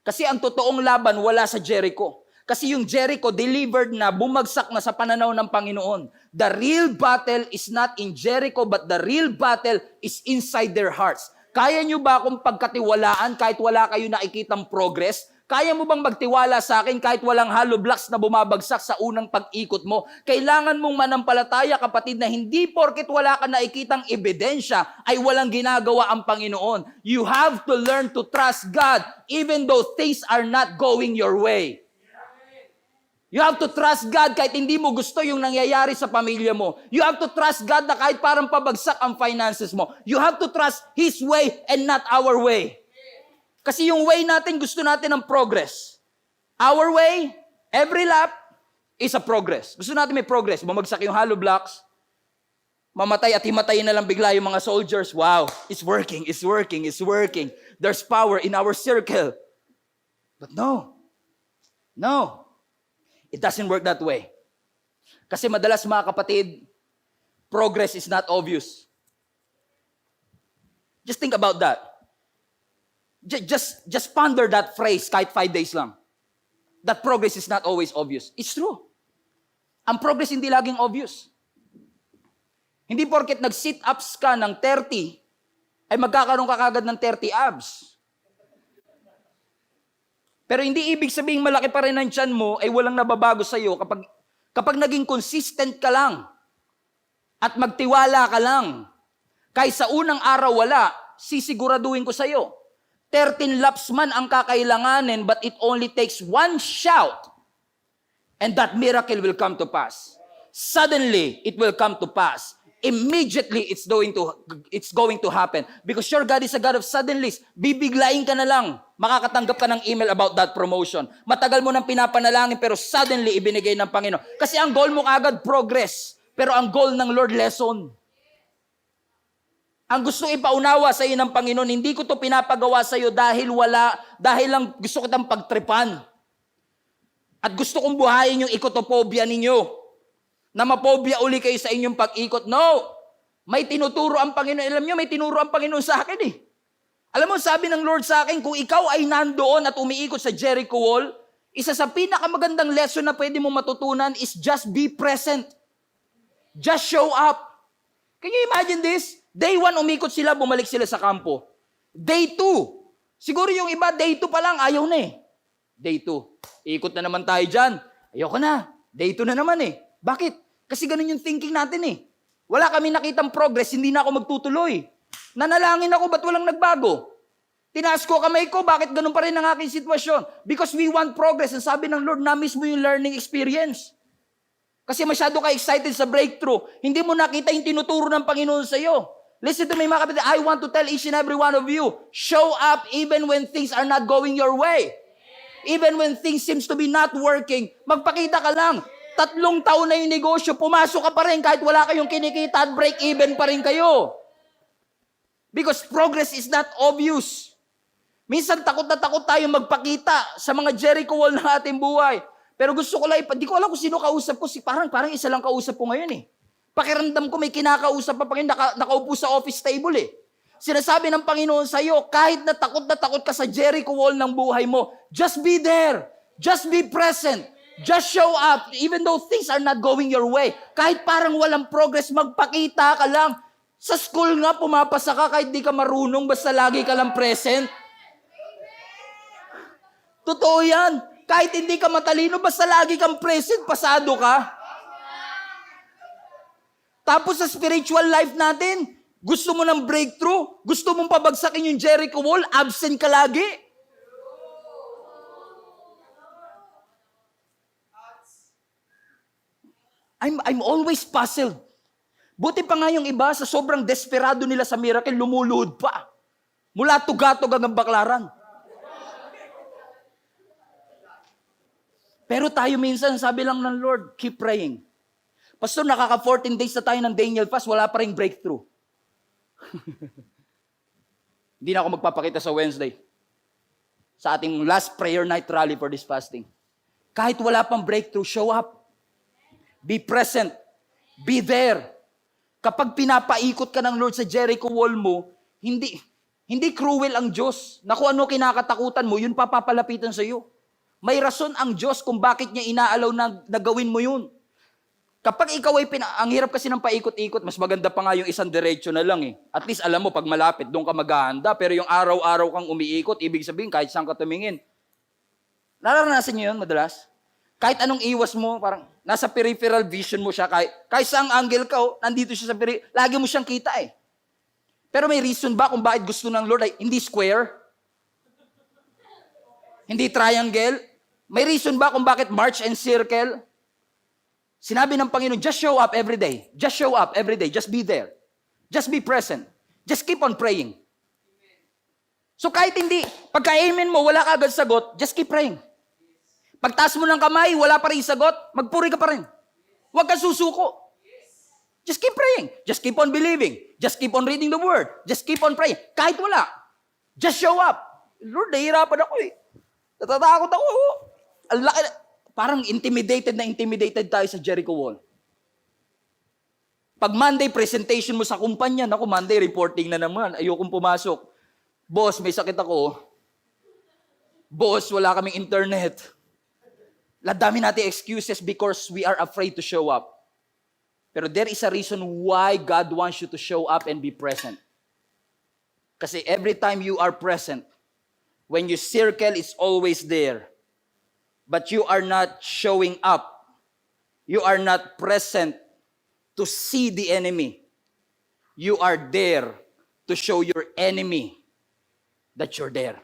Kasi ang totoong laban wala sa Jericho. Kasi yung Jericho delivered na, bumagsak na sa pananaw ng Panginoon. The real battle is not in Jericho, but the real battle is inside their hearts. Kaya nyo ba akong pagkatiwalaan kahit wala kayo nakikitang progress? Kaya mo bang magtiwala sa akin kahit walang hollow blocks na bumabagsak sa unang pag-ikot mo? Kailangan mong manampalataya, kapatid, na hindi porket wala ka nakikitang ebidensya ay walang ginagawa ang Panginoon. You have to learn to trust God even though things are not going your way. You have to trust God kahit hindi mo gusto yung nangyayari sa pamilya mo. You have to trust God na kahit parang pabagsak ang finances mo. You have to trust His way and not our way. Kasi yung way natin, gusto natin ng progress. Our way, every lap, is a progress. Gusto natin may progress. Bumagsak yung hollow blocks, mamatay at himatayin na lang bigla yung mga soldiers. Wow, it's working, it's working, it's working. There's power in our circle. But no. It doesn't work that way. Kasi madalas, mga kapatid, progress is not obvious. Just think about that. Just ponder that phrase kahit 5 days lang. That progress is not always obvious. It's true. Ang progress hindi laging obvious. Hindi porket nag-sit ups ka ng 30, ay magkakaroon ka kagad ng 30 abs. Pero hindi ibig sabihin malaki pa rin ang tiyan mo ay walang nababago sa iyo kapag naging consistent ka lang at magtiwala ka lang. Kahit sa unang araw wala, sisiguraduhin ko sa iyo. 13 laps man ang kakailanganin, but it only takes one shout and that miracle will come to pass. Suddenly, it will come to pass. Immediately, it's going to happen. Because your God is a God of suddenlies. Bibiglayin ka na lang. Makakatanggap ka ng email about that promotion. Matagal mo nang pinapanalangin, pero suddenly, ibinigay ng Panginoon. Kasi ang goal mo agad, progress. Pero ang goal ng Lord, lesson. Ang gusto ipaunawa sa iyo ng Panginoon, hindi ko to pinapagawa sa iyo dahil lang gusto kitang pagtripan. At gusto kong buhayin yung ikotopobia ninyo. Na mapobia uli kayo sa inyong pag-ikot. No! May tinuturo ang Panginoon. Alam nyo, may tinuro ang Panginoon sa akin eh. Alam mo, sabi ng Lord sa akin, kung ikaw ay nandoon at umiikot sa Jericho Wall, isa sa pinakamagandang lesson na pwede mo matutunan is just be present. Just show up. Can you imagine this? Day 1, umikot sila, bumalik sila sa kampo. Day 2, siguro yung iba, day 2 pa lang, ayaw na eh. Day 2, ikot na naman tayo dyan. Ayoko na. Day 2 na naman eh. Bakit? Kasi ganun yung thinking natin eh. Wala kami nakitang progress, hindi na ako magtutuloy. Nanalangin ako, ba't walang nagbago? Tinaas ko kamay ko, bakit ganun pa rin ang aking sitwasyon? Because we want progress. And sabi ng Lord, na-miss mo yung learning experience. Kasi masyado ka excited sa breakthrough. Hindi mo nakita yung tinuturo ng Panginoon sa iyo. Listen to me, mga kapatid. I want to tell each and every one of you, show up even when things are not going your way. Even when things seems to be not working, magpakita ka lang. 3 taon na yung negosyo, pumasok ka pa rin kahit wala kayong kinikita at break even pa rin kayo. Because progress is not obvious. Minsan takot na takot tayo magpakita sa mga Jericho wall ng ating buhay. Pero gusto ko lang, di ko alam kung sino kausap ko. Parang isa lang kausap ko ngayon eh. Pakiramdam ko may kinakausap pa Panginoon, nakaupo sa office table eh. Sinasabi ng Panginoon sa'yo, kahit na takot ka sa Jericho wall ng buhay mo, just be there. Just be present. Just show up. Even though things are not going your way. Kahit parang walang progress, magpakita ka lang. Sa school nga, pumapasa ka kahit di ka marunong, basta lagi ka lang present. Totoo yan. Kahit hindi ka matalino, basta lagi kang present, pasado ka. Tapos sa spiritual life natin, gusto mo ng breakthrough, gusto mong pabagsakin yung Jericho wall, absent ka lagi. I'm always puzzled. Buti pa nga yung iba, sa sobrang desperado nila sa miracle, lumuluhod pa. Mula tugatog hanggang baklaran. Pero tayo minsan, sabi lang ng Lord, keep praying. Pastor, nakaka 14 days na tayo ng Daniel fast, wala pa ring breakthrough. Hindi na ako magpapakita sa Wednesday. Sa ating last prayer night rally for this fasting. Kahit wala pang breakthrough, show up. Be present. Be there. Kapag pinapaikot ka ng Lord sa Jericho wall mo, hindi cruel ang Diyos. Na kung ano kinakatakutan mo, yun papapalapitan sa iyo. May rason ang Diyos kung bakit niya inaalaw na gawin mo yun. Kapag ikaw ay ang hirap kasi ng paikot-ikot, mas maganda pa nga yung isang diretso na lang eh. At least alam mo, pag malapit, doon ka maghahanda. Pero yung araw-araw kang umiikot, ibig sabihin, kahit saan ka tumingin. Nararanasan niyo yun madalas? Kahit anong iwas mo, parang nasa peripheral vision mo siya, kahit saang angle ka, nandito siya sa lagi mo siyang kita eh. Pero may reason ba kung bakit gusto ng Lord ay hindi square? Hindi triangle? May reason ba kung bakit march and circle? Sinabi ng Panginoon, just show up every day. Just show up every day. Just be there. Just be present. Just keep on praying. So kahit hindi, pagka-amen mo, wala ka agad sagot, just keep praying. Pagtaas mo ng kamay, wala pa rin sagot, magpuri ka pa rin. Huwag kang susuko. Just keep praying. Just keep on believing. Just keep on reading the word. Just keep on praying. Kahit wala, just show up. Lord, nahihirapan ako eh. Natatakot ako. Ang laki, parang intimidated tayo sa Jericho wall. Pag Monday presentation mo sa kumpanya, naku, Monday reporting na naman, ayokong pumasok. Boss, may sakit ako. Boss, wala kaming internet. Dami natin excuses because we are afraid to show up. Pero there is a reason why God wants you to show up and be present. Kasi every time you are present, when you circle, it's always there. But you are not showing up. You are not present to see the enemy. You are there to show your enemy that you're there.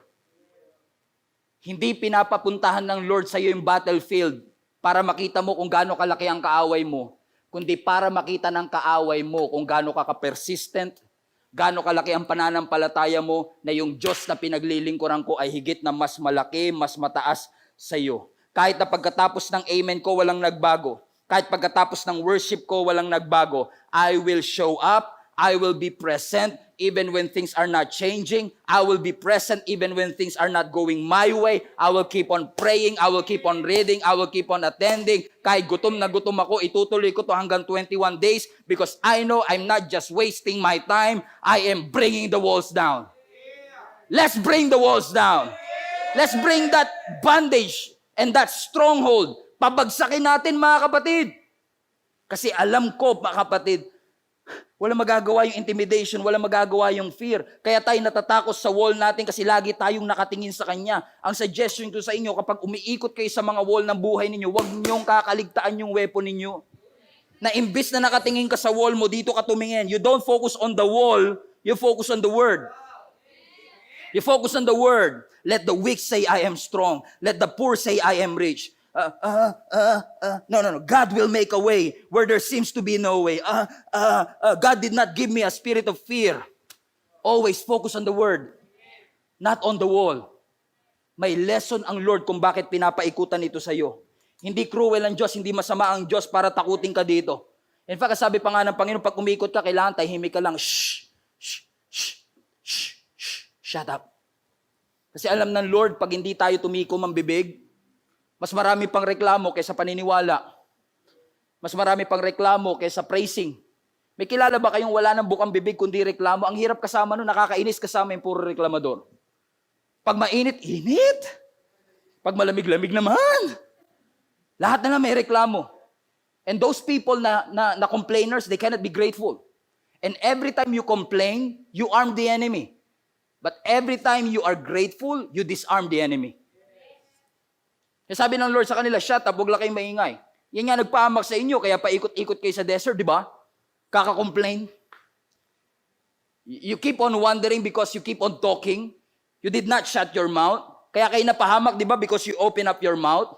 Hindi pinapapuntahan ng Lord sa iyo yung battlefield para makita mo kung gaano kalaki ang kaaway mo, kundi para makita ng kaaway mo kung gaano ka persistent, gaano kalaki ang pananampalataya mo na yung Diyos na pinaglilingkuran ko ay higit na mas malaki, mas mataas sa iyo. Kahit na pagkatapos ng amen ko walang nagbago, kahit pagkatapos ng worship ko walang nagbago, I will show up, I will be present even when things are not changing. I will be present even when things are not going my way. I will keep on praying. I will keep on reading. I will keep on attending. Kahit gutom na gutom ako, itutuloy ko to hanggang 21 days because I know I'm not just wasting my time. I am bringing the walls down. Let's bring the walls down. Let's bring that bondage and that stronghold. Pabagsakin natin, mga kapatid. Kasi alam ko, mga kapatid, wala magagawa yung intimidation, wala magagawa yung fear. Kaya tayo natatakot sa wall natin kasi lagi tayong nakatingin sa Kanya. Ang suggestion ko sa inyo, kapag umiikot kayo sa mga wall ng buhay ninyo, huwag niyong kakaligtaan yung weapon ninyo. Na imbis na nakatingin ka sa wall mo, dito ka tumingin. You don't focus on the wall, you focus on the Word. You focus on the Word. Let the weak say, I am strong. Let the poor say, I am rich. No. God will make a way where there seems to be no way. God did not give me a spirit of fear. Always focus on the Word, not on the wall. May lesson ang Lord kung bakit pinapaikutan ito sa iyo. Hindi cruel ang Diyos, hindi masama ang Diyos para takutin ka dito. In fact, sabi pa nga ng Panginoon, pag umikot ka, kailangan tahimik ka lang. Shh. Shut up. Kasi alam ng Lord, pag hindi tayo tumikom ang bibig, Mas marami pang reklamo kaysa paniniwala. Mas marami pang reklamo kaysa praising. May kilala ba kayong wala ng bukang bibig kundi reklamo? Ang hirap kasama nun, nakakainis kasama yung puro reklamador. Pag mainit, init. Pag malamig-lamig naman. Lahat na lang may reklamo. And those people na complainers, they cannot be grateful. And every time you complain, you arm the enemy. But every time you are grateful, you disarm the enemy. Kaya sabi ng Lord sa kanila, shut up, huwag lang kayong maingay. Yan nga nagpahamak sa inyo, kaya paikot-ikot kayo sa desert, di ba? Kaka-complain. You keep on wondering because you keep on talking. You did not shut your mouth. Kaya kayo napahamak, di ba? Because you open up your mouth.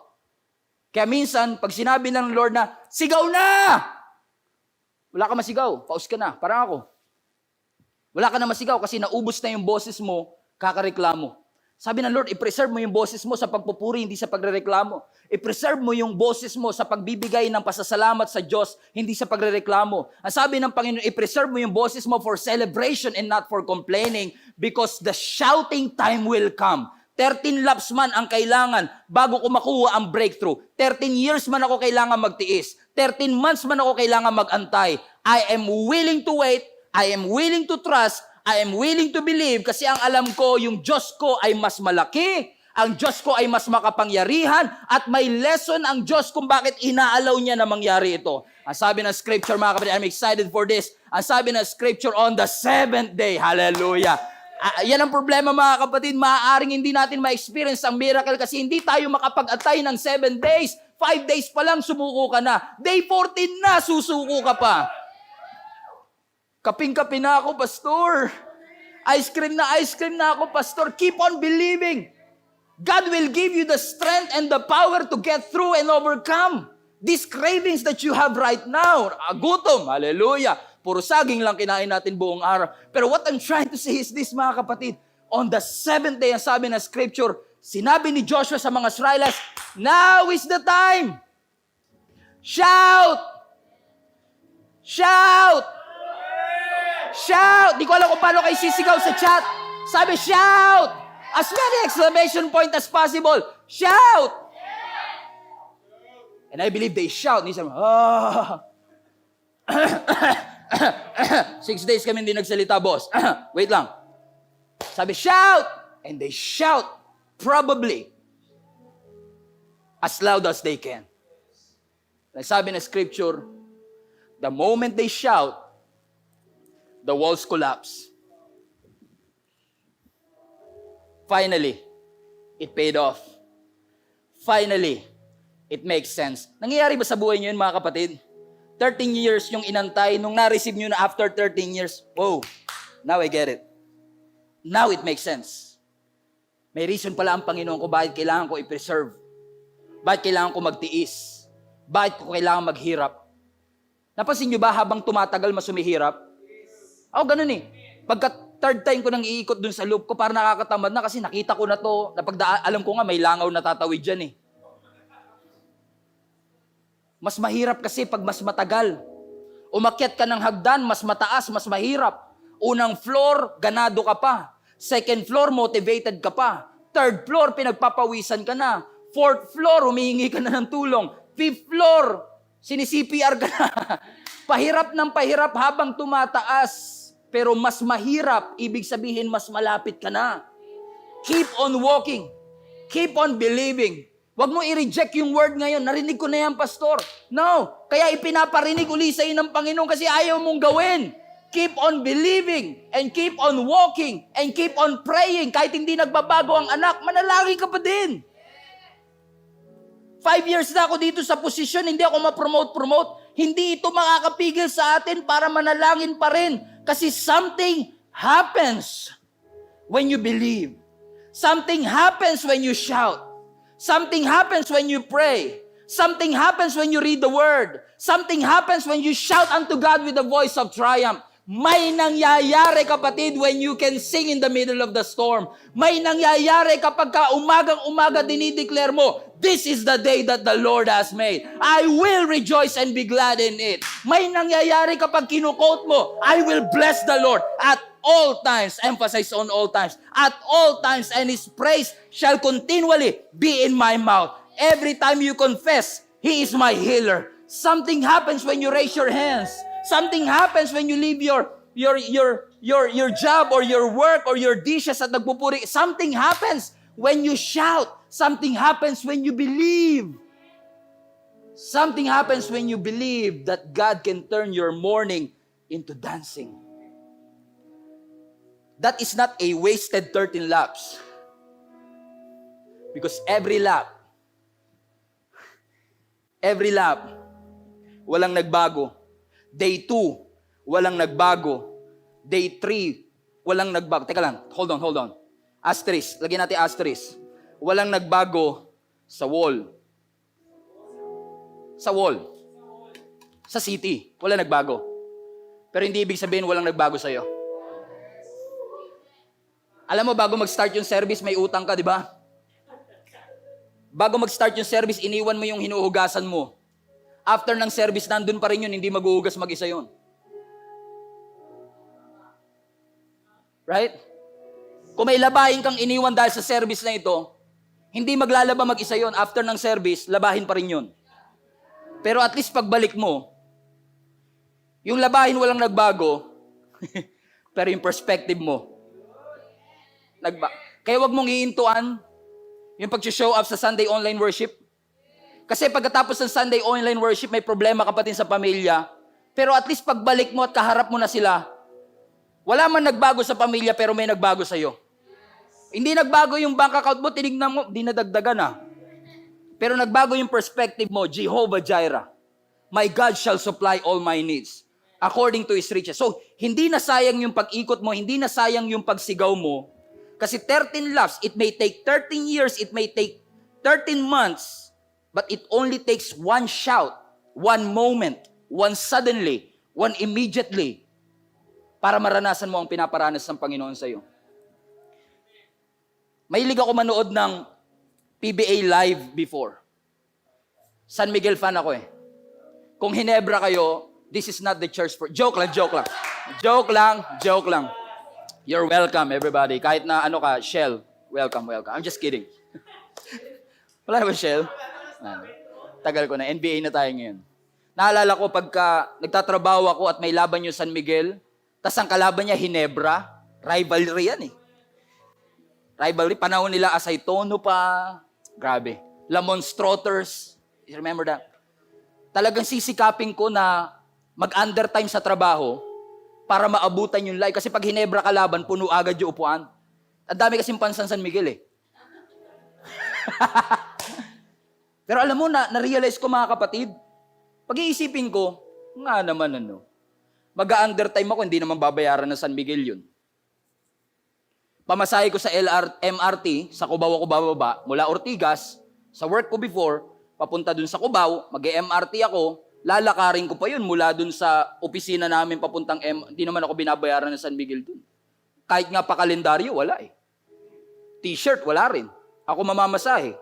Kaya minsan, pag sinabi ng Lord na, sigaw na! Wala ka masigaw, paus ka na, parang ako. Wala ka na masigaw kasi naubos na yung boses mo, kakareklamo. Sabi ng Lord, i-preserve mo yung boses mo sa pagpupuri, hindi sa pagrereklamo. I-preserve mo yung boses mo sa pagbibigay ng pasasalamat sa Diyos, hindi sa pagrereklamo. Ang sabi ng Panginoon, i-preserve mo yung boses mo for celebration and not for complaining because the shouting time will come. 13 laps man ang kailangan bago ko makuha ang breakthrough. 13 years man ako kailangan magtiis. 13 months man ako kailangan magantay. I am willing to wait. I am willing to trust. I am willing to believe kasi ang alam ko, yung Diyos ko ay mas malaki, ang Diyos ko ay mas makapangyarihan, at may lesson ang Diyos kung bakit inaalaw niya na mangyari ito. Ang sabi ng scripture, mga kapatid, I'm excited for this. Ang sabi ng scripture, on the 7th day, hallelujah. Yan ang problema, mga kapatid, maaaring hindi natin ma-experience ang miracle kasi hindi tayo makapag-atay ng 7 days. 5 days pa lang, sumuko ka na. Day 14 na, susuko ka pa. Kaping-kape na ako, pastor. Ice cream na ako, pastor. Keep on believing. God will give you the strength and the power to get through and overcome these cravings that you have right now. Gutom, hallelujah. Puro saging lang kinain natin buong araw. Pero what I'm trying to say is this, mga kapatid. On the 7th day, ang sabi ng scripture, sinabi ni Joshua sa mga Israelites, now is the time. Shout! Shout! Shout! Di ko alam kung paano kayo sisigaw sa chat. Sabi, shout! As many exclamation point as possible. Shout! And I believe they shout. Sabi, 6 days kami hindi nagsalita, boss. Wait lang. Sabi, shout! And they shout, probably, as loud as they can. Sabi na scripture, the moment they shout, the walls collapse. Finally, it paid off. Finally, it makes sense. Nangyayari ba sa buhay niyo yun, mga kapatid? 13 years yung inantay, nung na-receive niyo na after 13 years, whoa, now I get it. Now it makes sense. May reason pala ang Panginoon ko bakit kailangan ko i-preserve. Bakit kailangan ko magtiis. Bakit ko kailangan maghirap. Napansin niyo ba habang tumatagal mas humihirap? Ako ganun eh. Pagka third time ko nang iikot dun sa loop ko, parang nakakatamad na kasi nakita ko na to. Alam ko nga may langaw na tatawid dyan eh. Mas mahirap kasi pag mas matagal. Umakyat ka ng hagdan, mas mataas, mas mahirap. Unang floor, ganado ka pa. Second floor, motivated ka pa. Third floor, pinagpapawisan ka na. Fourth floor, humihingi ka na ng tulong. Fifth floor, sini-CPR ka na. Pahirap ng pahirap habang tumataas. Pero mas mahirap, ibig sabihin mas malapit ka na. Keep on walking. Keep on believing. Huwag mo i-reject yung word ngayon. Narinig ko na yan, pastor. No. Kaya ipinaparinig uli sa iyo ng Panginoon kasi ayaw mong gawin. Keep on believing and keep on walking and keep on praying. Kahit hindi nagbabago ang anak, manalangin ka pa din. 5 years na ako dito sa posisyon, hindi ako ma-promote. Hindi ito makakapigil sa atin para manalangin pa rin. Kasi something happens when you believe. Something happens when you shout. Something happens when you pray. Something happens when you read the word. Something happens when you shout unto God with a voice of triumph. May nangyayari, kapatid, when you can sing in the middle of the storm. May nangyayari kapag ka umagang-umaga dinideclare mo, this is the day that the Lord has made. I will rejoice and be glad in it. May nangyayari kapag kinukote mo, I will bless the Lord at all times. Emphasize on all times. At all times, and His praise shall continually be in my mouth. Every time you confess, He is my healer. Something happens when you raise your hands. Something happens when you leave your job or your work or your dishes at nagpupuri. Something happens when you shout. Something happens when you believe. Something happens when you believe that God can turn your mourning into dancing. That is not a wasted 13 laps. Because every lap, walang nagbago. Day 2, walang nagbago. Day 3, walang nagbago. Teka lang, hold on. Asterisk, lagyan natin asterisk. Walang nagbago sa wall. Sa city, walang nagbago. Pero hindi ibig sabihin walang nagbago sa'yo. Alam mo, bago mag-start yung service, may utang ka, di ba? Bago mag-start yung service, iniwan mo yung hinuhugasan mo. After ng service, nandun pa rin yun, hindi maghuhugas mag-isa yun. Right? Kung may labahin kang iniwan dahil sa service na ito, hindi maglalaba mag-isa yun. After ng service, labahin pa rin yun. Pero at least pagbalik mo, yung labahin walang nagbago, pero yung perspective mo, kaya wag mong iintuan yung pag-show up sa Sunday online worship. Kasi pagkatapos ng Sunday online worship, may problema ka pa din sa pamilya. Pero at least pagbalik mo at kaharap mo na sila, wala man nagbago sa pamilya, pero may nagbago sa'yo. Hindi nagbago yung bank account mo, tinignan mo, di nadagdagan na. Pero nagbago yung perspective mo, Jehovah Jireh. My God shall supply all my needs according to His riches. So, hindi na sayang yung pag-ikot mo, hindi na sayang yung pagsigaw mo. Kasi 13 laps, it may take 13 years, it may take 13 months, but it only takes one shout, one moment, one suddenly, one immediately, para maranasan mo ang pinaparanas ng Panginoon sa iyo. Mahilig ako manood ng PBA live before. San Miguel fan ako eh. Kung Hinebra kayo, this is not the church for... Joke lang. You're welcome, everybody. Kahit na ano ka, Shell, welcome. I'm just kidding. Wala na ba Shell? Tagal ko na, NBA na tayo ngayon. Naalala ko pagka nagtatrabaho ako at may laban yung San Miguel, tas ang kalaban niya, Hinebra, rivalry yan eh. Rivalry, panahon nila Asaytono pa, grabe. Lamon Strotters, you remember that? Talagang sisikapin ko na mag-undertime sa trabaho, para maabutan yung live. Kasi pag Hinebra kalaban, puno agad yung upuan. Ang dami kasing pansan San Miguel eh. Pero alam mo, na-realize ko mga kapatid, pag-iisipin ko, nga naman mag-undertime ako, hindi naman babayaran ng San Miguel yun. Pamasahe ko sa MRT, sa Cubao ako bababa, mula Ortigas, sa work ko before, papunta dun sa Cubao, mag-MRT ako, lalakarin ko pa yun mula dun sa opisina namin papuntang hindi naman ako binabayaran ng San Miguel dun. Kahit nga pa kalendaryo, wala eh. T-shirt, wala rin. Ako mamamasahe.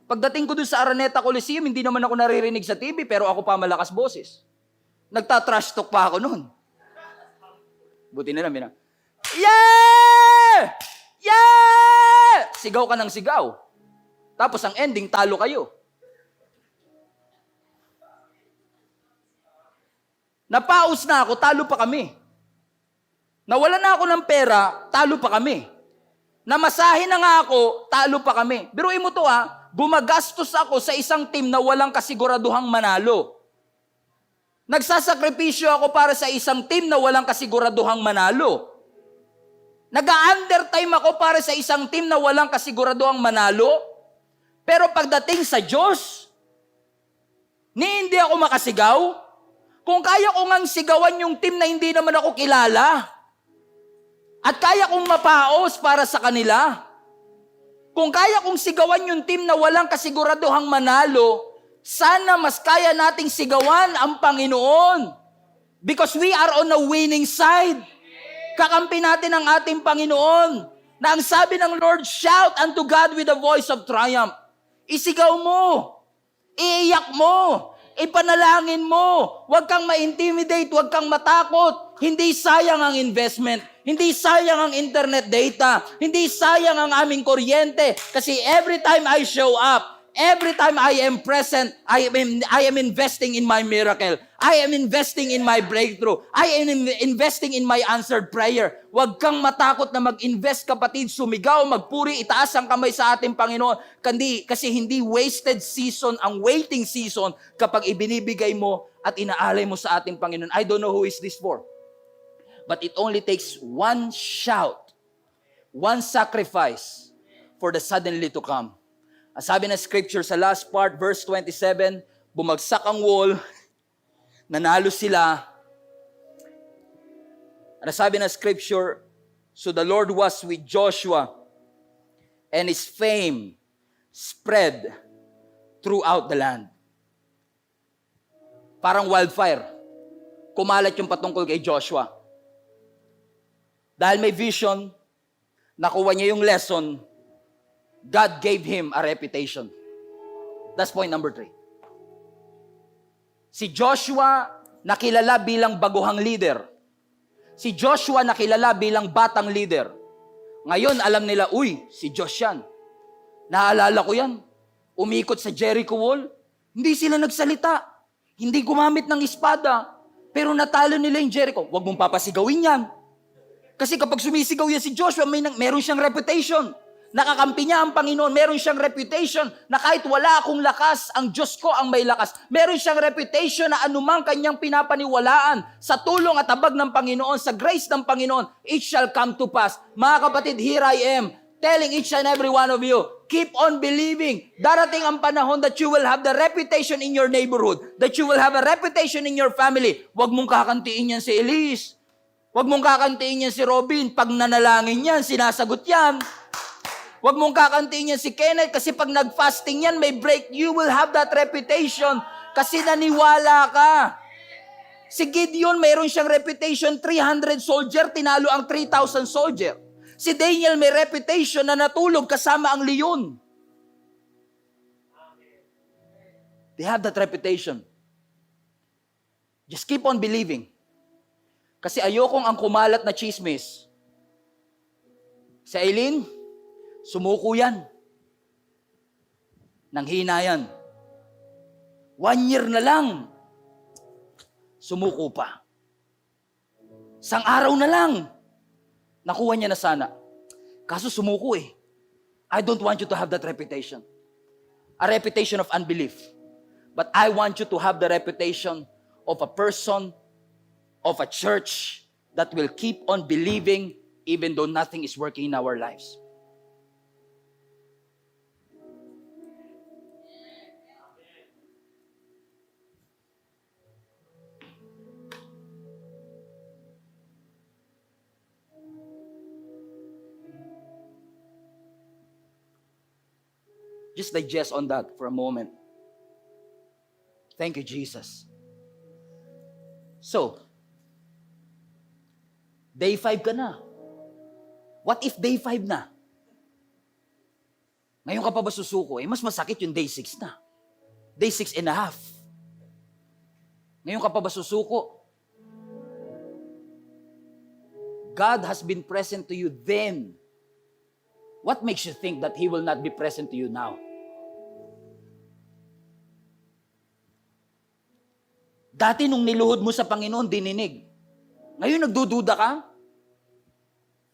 Pagdating ko dun sa Araneta Coliseum, hindi naman ako naririnig sa TV, pero ako pa malakas boses. Nagtatrash talk pa ako nun. Buti na lang, Yeah! Yeah! Sigaw ka ng sigaw. Tapos ang ending, talo kayo. Napaus na ako, talo pa kami. Nawala na ako ng pera, talo pa kami. Namasahe na nga ako, talo pa kami. Biruin mo to gumagastos ako sa isang team na walang kasiguraduhang manalo. Nagsasakripisyo ako para sa isang team na walang kasiguraduhang manalo. Nag-undertime ako para sa isang team na walang kasiguraduhang manalo. Pero pagdating sa Diyos, hindi ako makasigaw. Kung kaya ko ngang sigawan yung team na hindi naman ako kilala, at kaya kong mapaos para sa kanila, kung kaya kong sigawan yung team na walang kasiguraduhang manalo, sana mas kaya nating sigawan ang Panginoon. Because we are on a winning side. Kakampi natin ang ating Panginoon. Na ang sabi ng Lord, shout unto God with a voice of triumph. Isigaw mo. Iiyak mo. Ipanalangin mo. Huwag kang ma-intimidate, huwag kang matakot. Hindi sayang ang investment. Hindi sayang ang internet data. Hindi sayang ang aming kuryente. Kasi every time I show up, Every time I am present, I am investing in my miracle. I am investing in my breakthrough. I am investing in my answered prayer. Huwag kang matakot na mag-invest, kapatid. Sumigaw, magpuri, itaas ang kamay sa ating Panginoon. Kasi hindi wasted season ang waiting season kapag ibinibigay mo at inaalay mo sa ating Panginoon. I don't know who is this for. But it only takes one shout, one sacrifice for the suddenly to come. Ang sabi ng scripture sa last part, verse 27, bumagsak ang wall, nanalo sila. Ang sabi ng scripture, so the Lord was with Joshua, and his fame spread throughout the land. Parang wildfire. Kumalat yung patungkol kay Joshua. Dahil may vision, nakuha niya yung lesson, God gave him a reputation. That's point number 3. Si Joshua nakilala bilang baguhang leader. Si Joshua nakilala bilang batang leader. Ngayon, alam nila, uy, si Josh yan. Naalala ko yan. Umikot sa Jericho Wall. Hindi sila nagsalita. Hindi gumamit ng espada. Pero natalo nila yung Jericho. Huwag mong papasigawin yan. Kasi kapag sumisigaw yan si Joshua, meron siyang reputation. Nakakampi niya ang Panginoon. Meron siyang reputation na kahit wala akong lakas, ang Diyos ko ang may lakas. Meron siyang reputation na anumang kanyang pinapaniwalaan sa tulong at habag ng Panginoon, sa grace ng Panginoon, it shall come to pass. Mga kapatid, here I am, telling each and every one of you, keep on believing. Darating ang panahon that you will have the reputation in your neighborhood, that you will have a reputation in your family. Huwag mong kakantiin yan si Elise. Huwag mong kakantiin yan si Robin. Pag nanalangin yan, sinasagot yan. Huwag mong kakantiin yan si Kenneth kasi pag nag-fasting yan, may break. You will have that reputation kasi naniwala ka. Si Gideon, mayroon siyang reputation, 300 soldier, tinalo ang 3,000 soldier. Si Daniel may reputation na natulog kasama ang leon. They have that reputation. Just keep on believing. Kasi ayokong ang kumalat na chismis. Si Aileen, sumuko yan. Nanghina yan. 1 year na lang. Sumuko pa. Isang araw na lang. Nakuha niya na sana. Kaso sumuko eh. I don't want you to have that reputation. A reputation of unbelief. But I want you to have the reputation of a person, of a church that will keep on believing even though nothing is working in our lives. Just digest on that for a moment. Thank you, Jesus. So, day 5 ka na. What if day 5 na? Ngayon ka pa ba susuko? Mas masakit yung day 6 na. Day 6 and a half. Ngayon ka pa ba susuko? God has been present to you then. What makes you think that He will not be present to you now? Dati nung niluhod mo sa Panginoon, dininig. Ngayon nagdududa ka?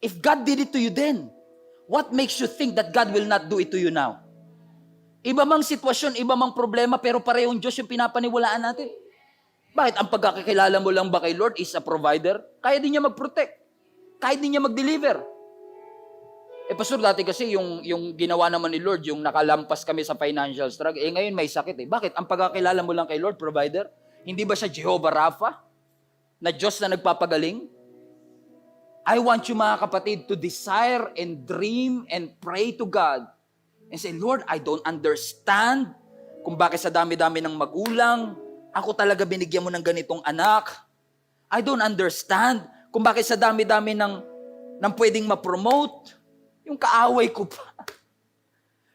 If God did it to you then, what makes you think that God will not do it to you now? Iba mang sitwasyon, iba mang problema, pero parehong Diyos yung pinapaniwalaan natin. Bakit? Ang pagkakakilala mo lang ba kay Lord is a provider? Kaya din niya mag-protect. Kaya din niya mag-deliver. Pastor, dati kasi yung ginawa naman ni Lord, yung nakalampas kami sa financial struggle, ngayon may sakit eh. Bakit? Ang pagkakilala mo lang kay Lord, provider? Hindi ba siya Jehovah Rapha? Na Diyos na nagpapagaling? I want you mga kapatid to desire and dream and pray to God and say, Lord, I don't understand kung bakit sa dami-dami ng magulang, ako talaga binigyan mo ng ganitong anak. I don't understand kung bakit sa dami-dami ng pwedeng ma-promote, yung kaaway ko pa.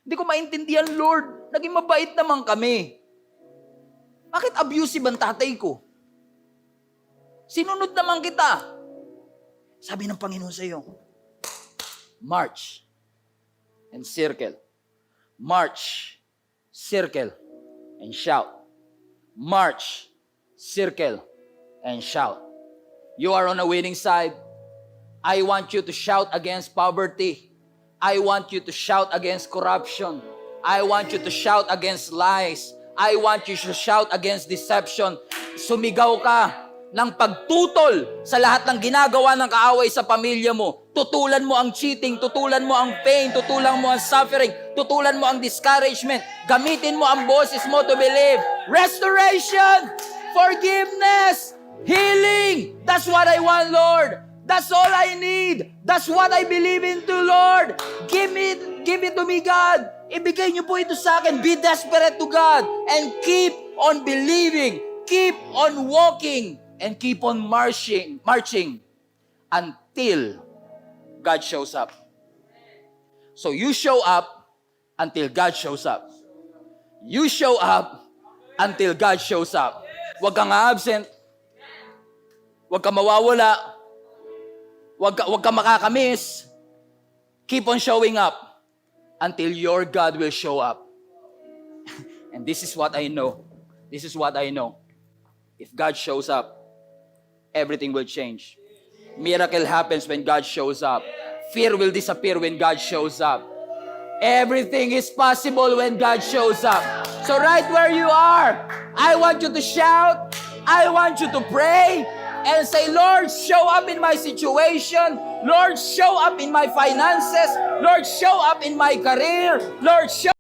Hindi ko maintindihan, Lord. Naging mabait naman kami. Bakit abusive ang tatay ko? Sinunod naman kita. Sabi ng Panginoon sa iyo, march and circle. March, circle, and shout. March, circle, and shout. You are on a winning side. I want you to shout against poverty. I want you to shout against corruption. I want you to shout against lies. I want you to shout against deception. Sumigaw ka ng pagtutol sa lahat ng ginagawa ng kaaway sa pamilya mo. Tutulan mo ang cheating, tutulan mo ang pain, tutulan mo ang suffering, tutulan mo ang discouragement. Gamitin mo ang boses mo to believe. Restoration, forgiveness, healing. That's what I want, Lord. That's all I need. That's what I believe in to, Lord. Give it to me, God. Ibigay niyo po ito sa akin. Be desperate to God and keep on believing. Keep on walking and keep on marching until God shows up. So you show up until God shows up. You show up until God shows up. Huwag kang absent. Huwag kang mawawala. Huwag ka makakamiss. Keep on showing up until your God will show up. And this is what I know. This is what I know. If God shows up, everything will change. Miracle happens when God shows up. Fear will disappear when God shows up. Everything is possible when God shows up. So right where you are, I want you to shout. I want you to pray. And say, Lord, show up in my situation. Lord, show up in my finances. Lord, show up in my career. Lord, show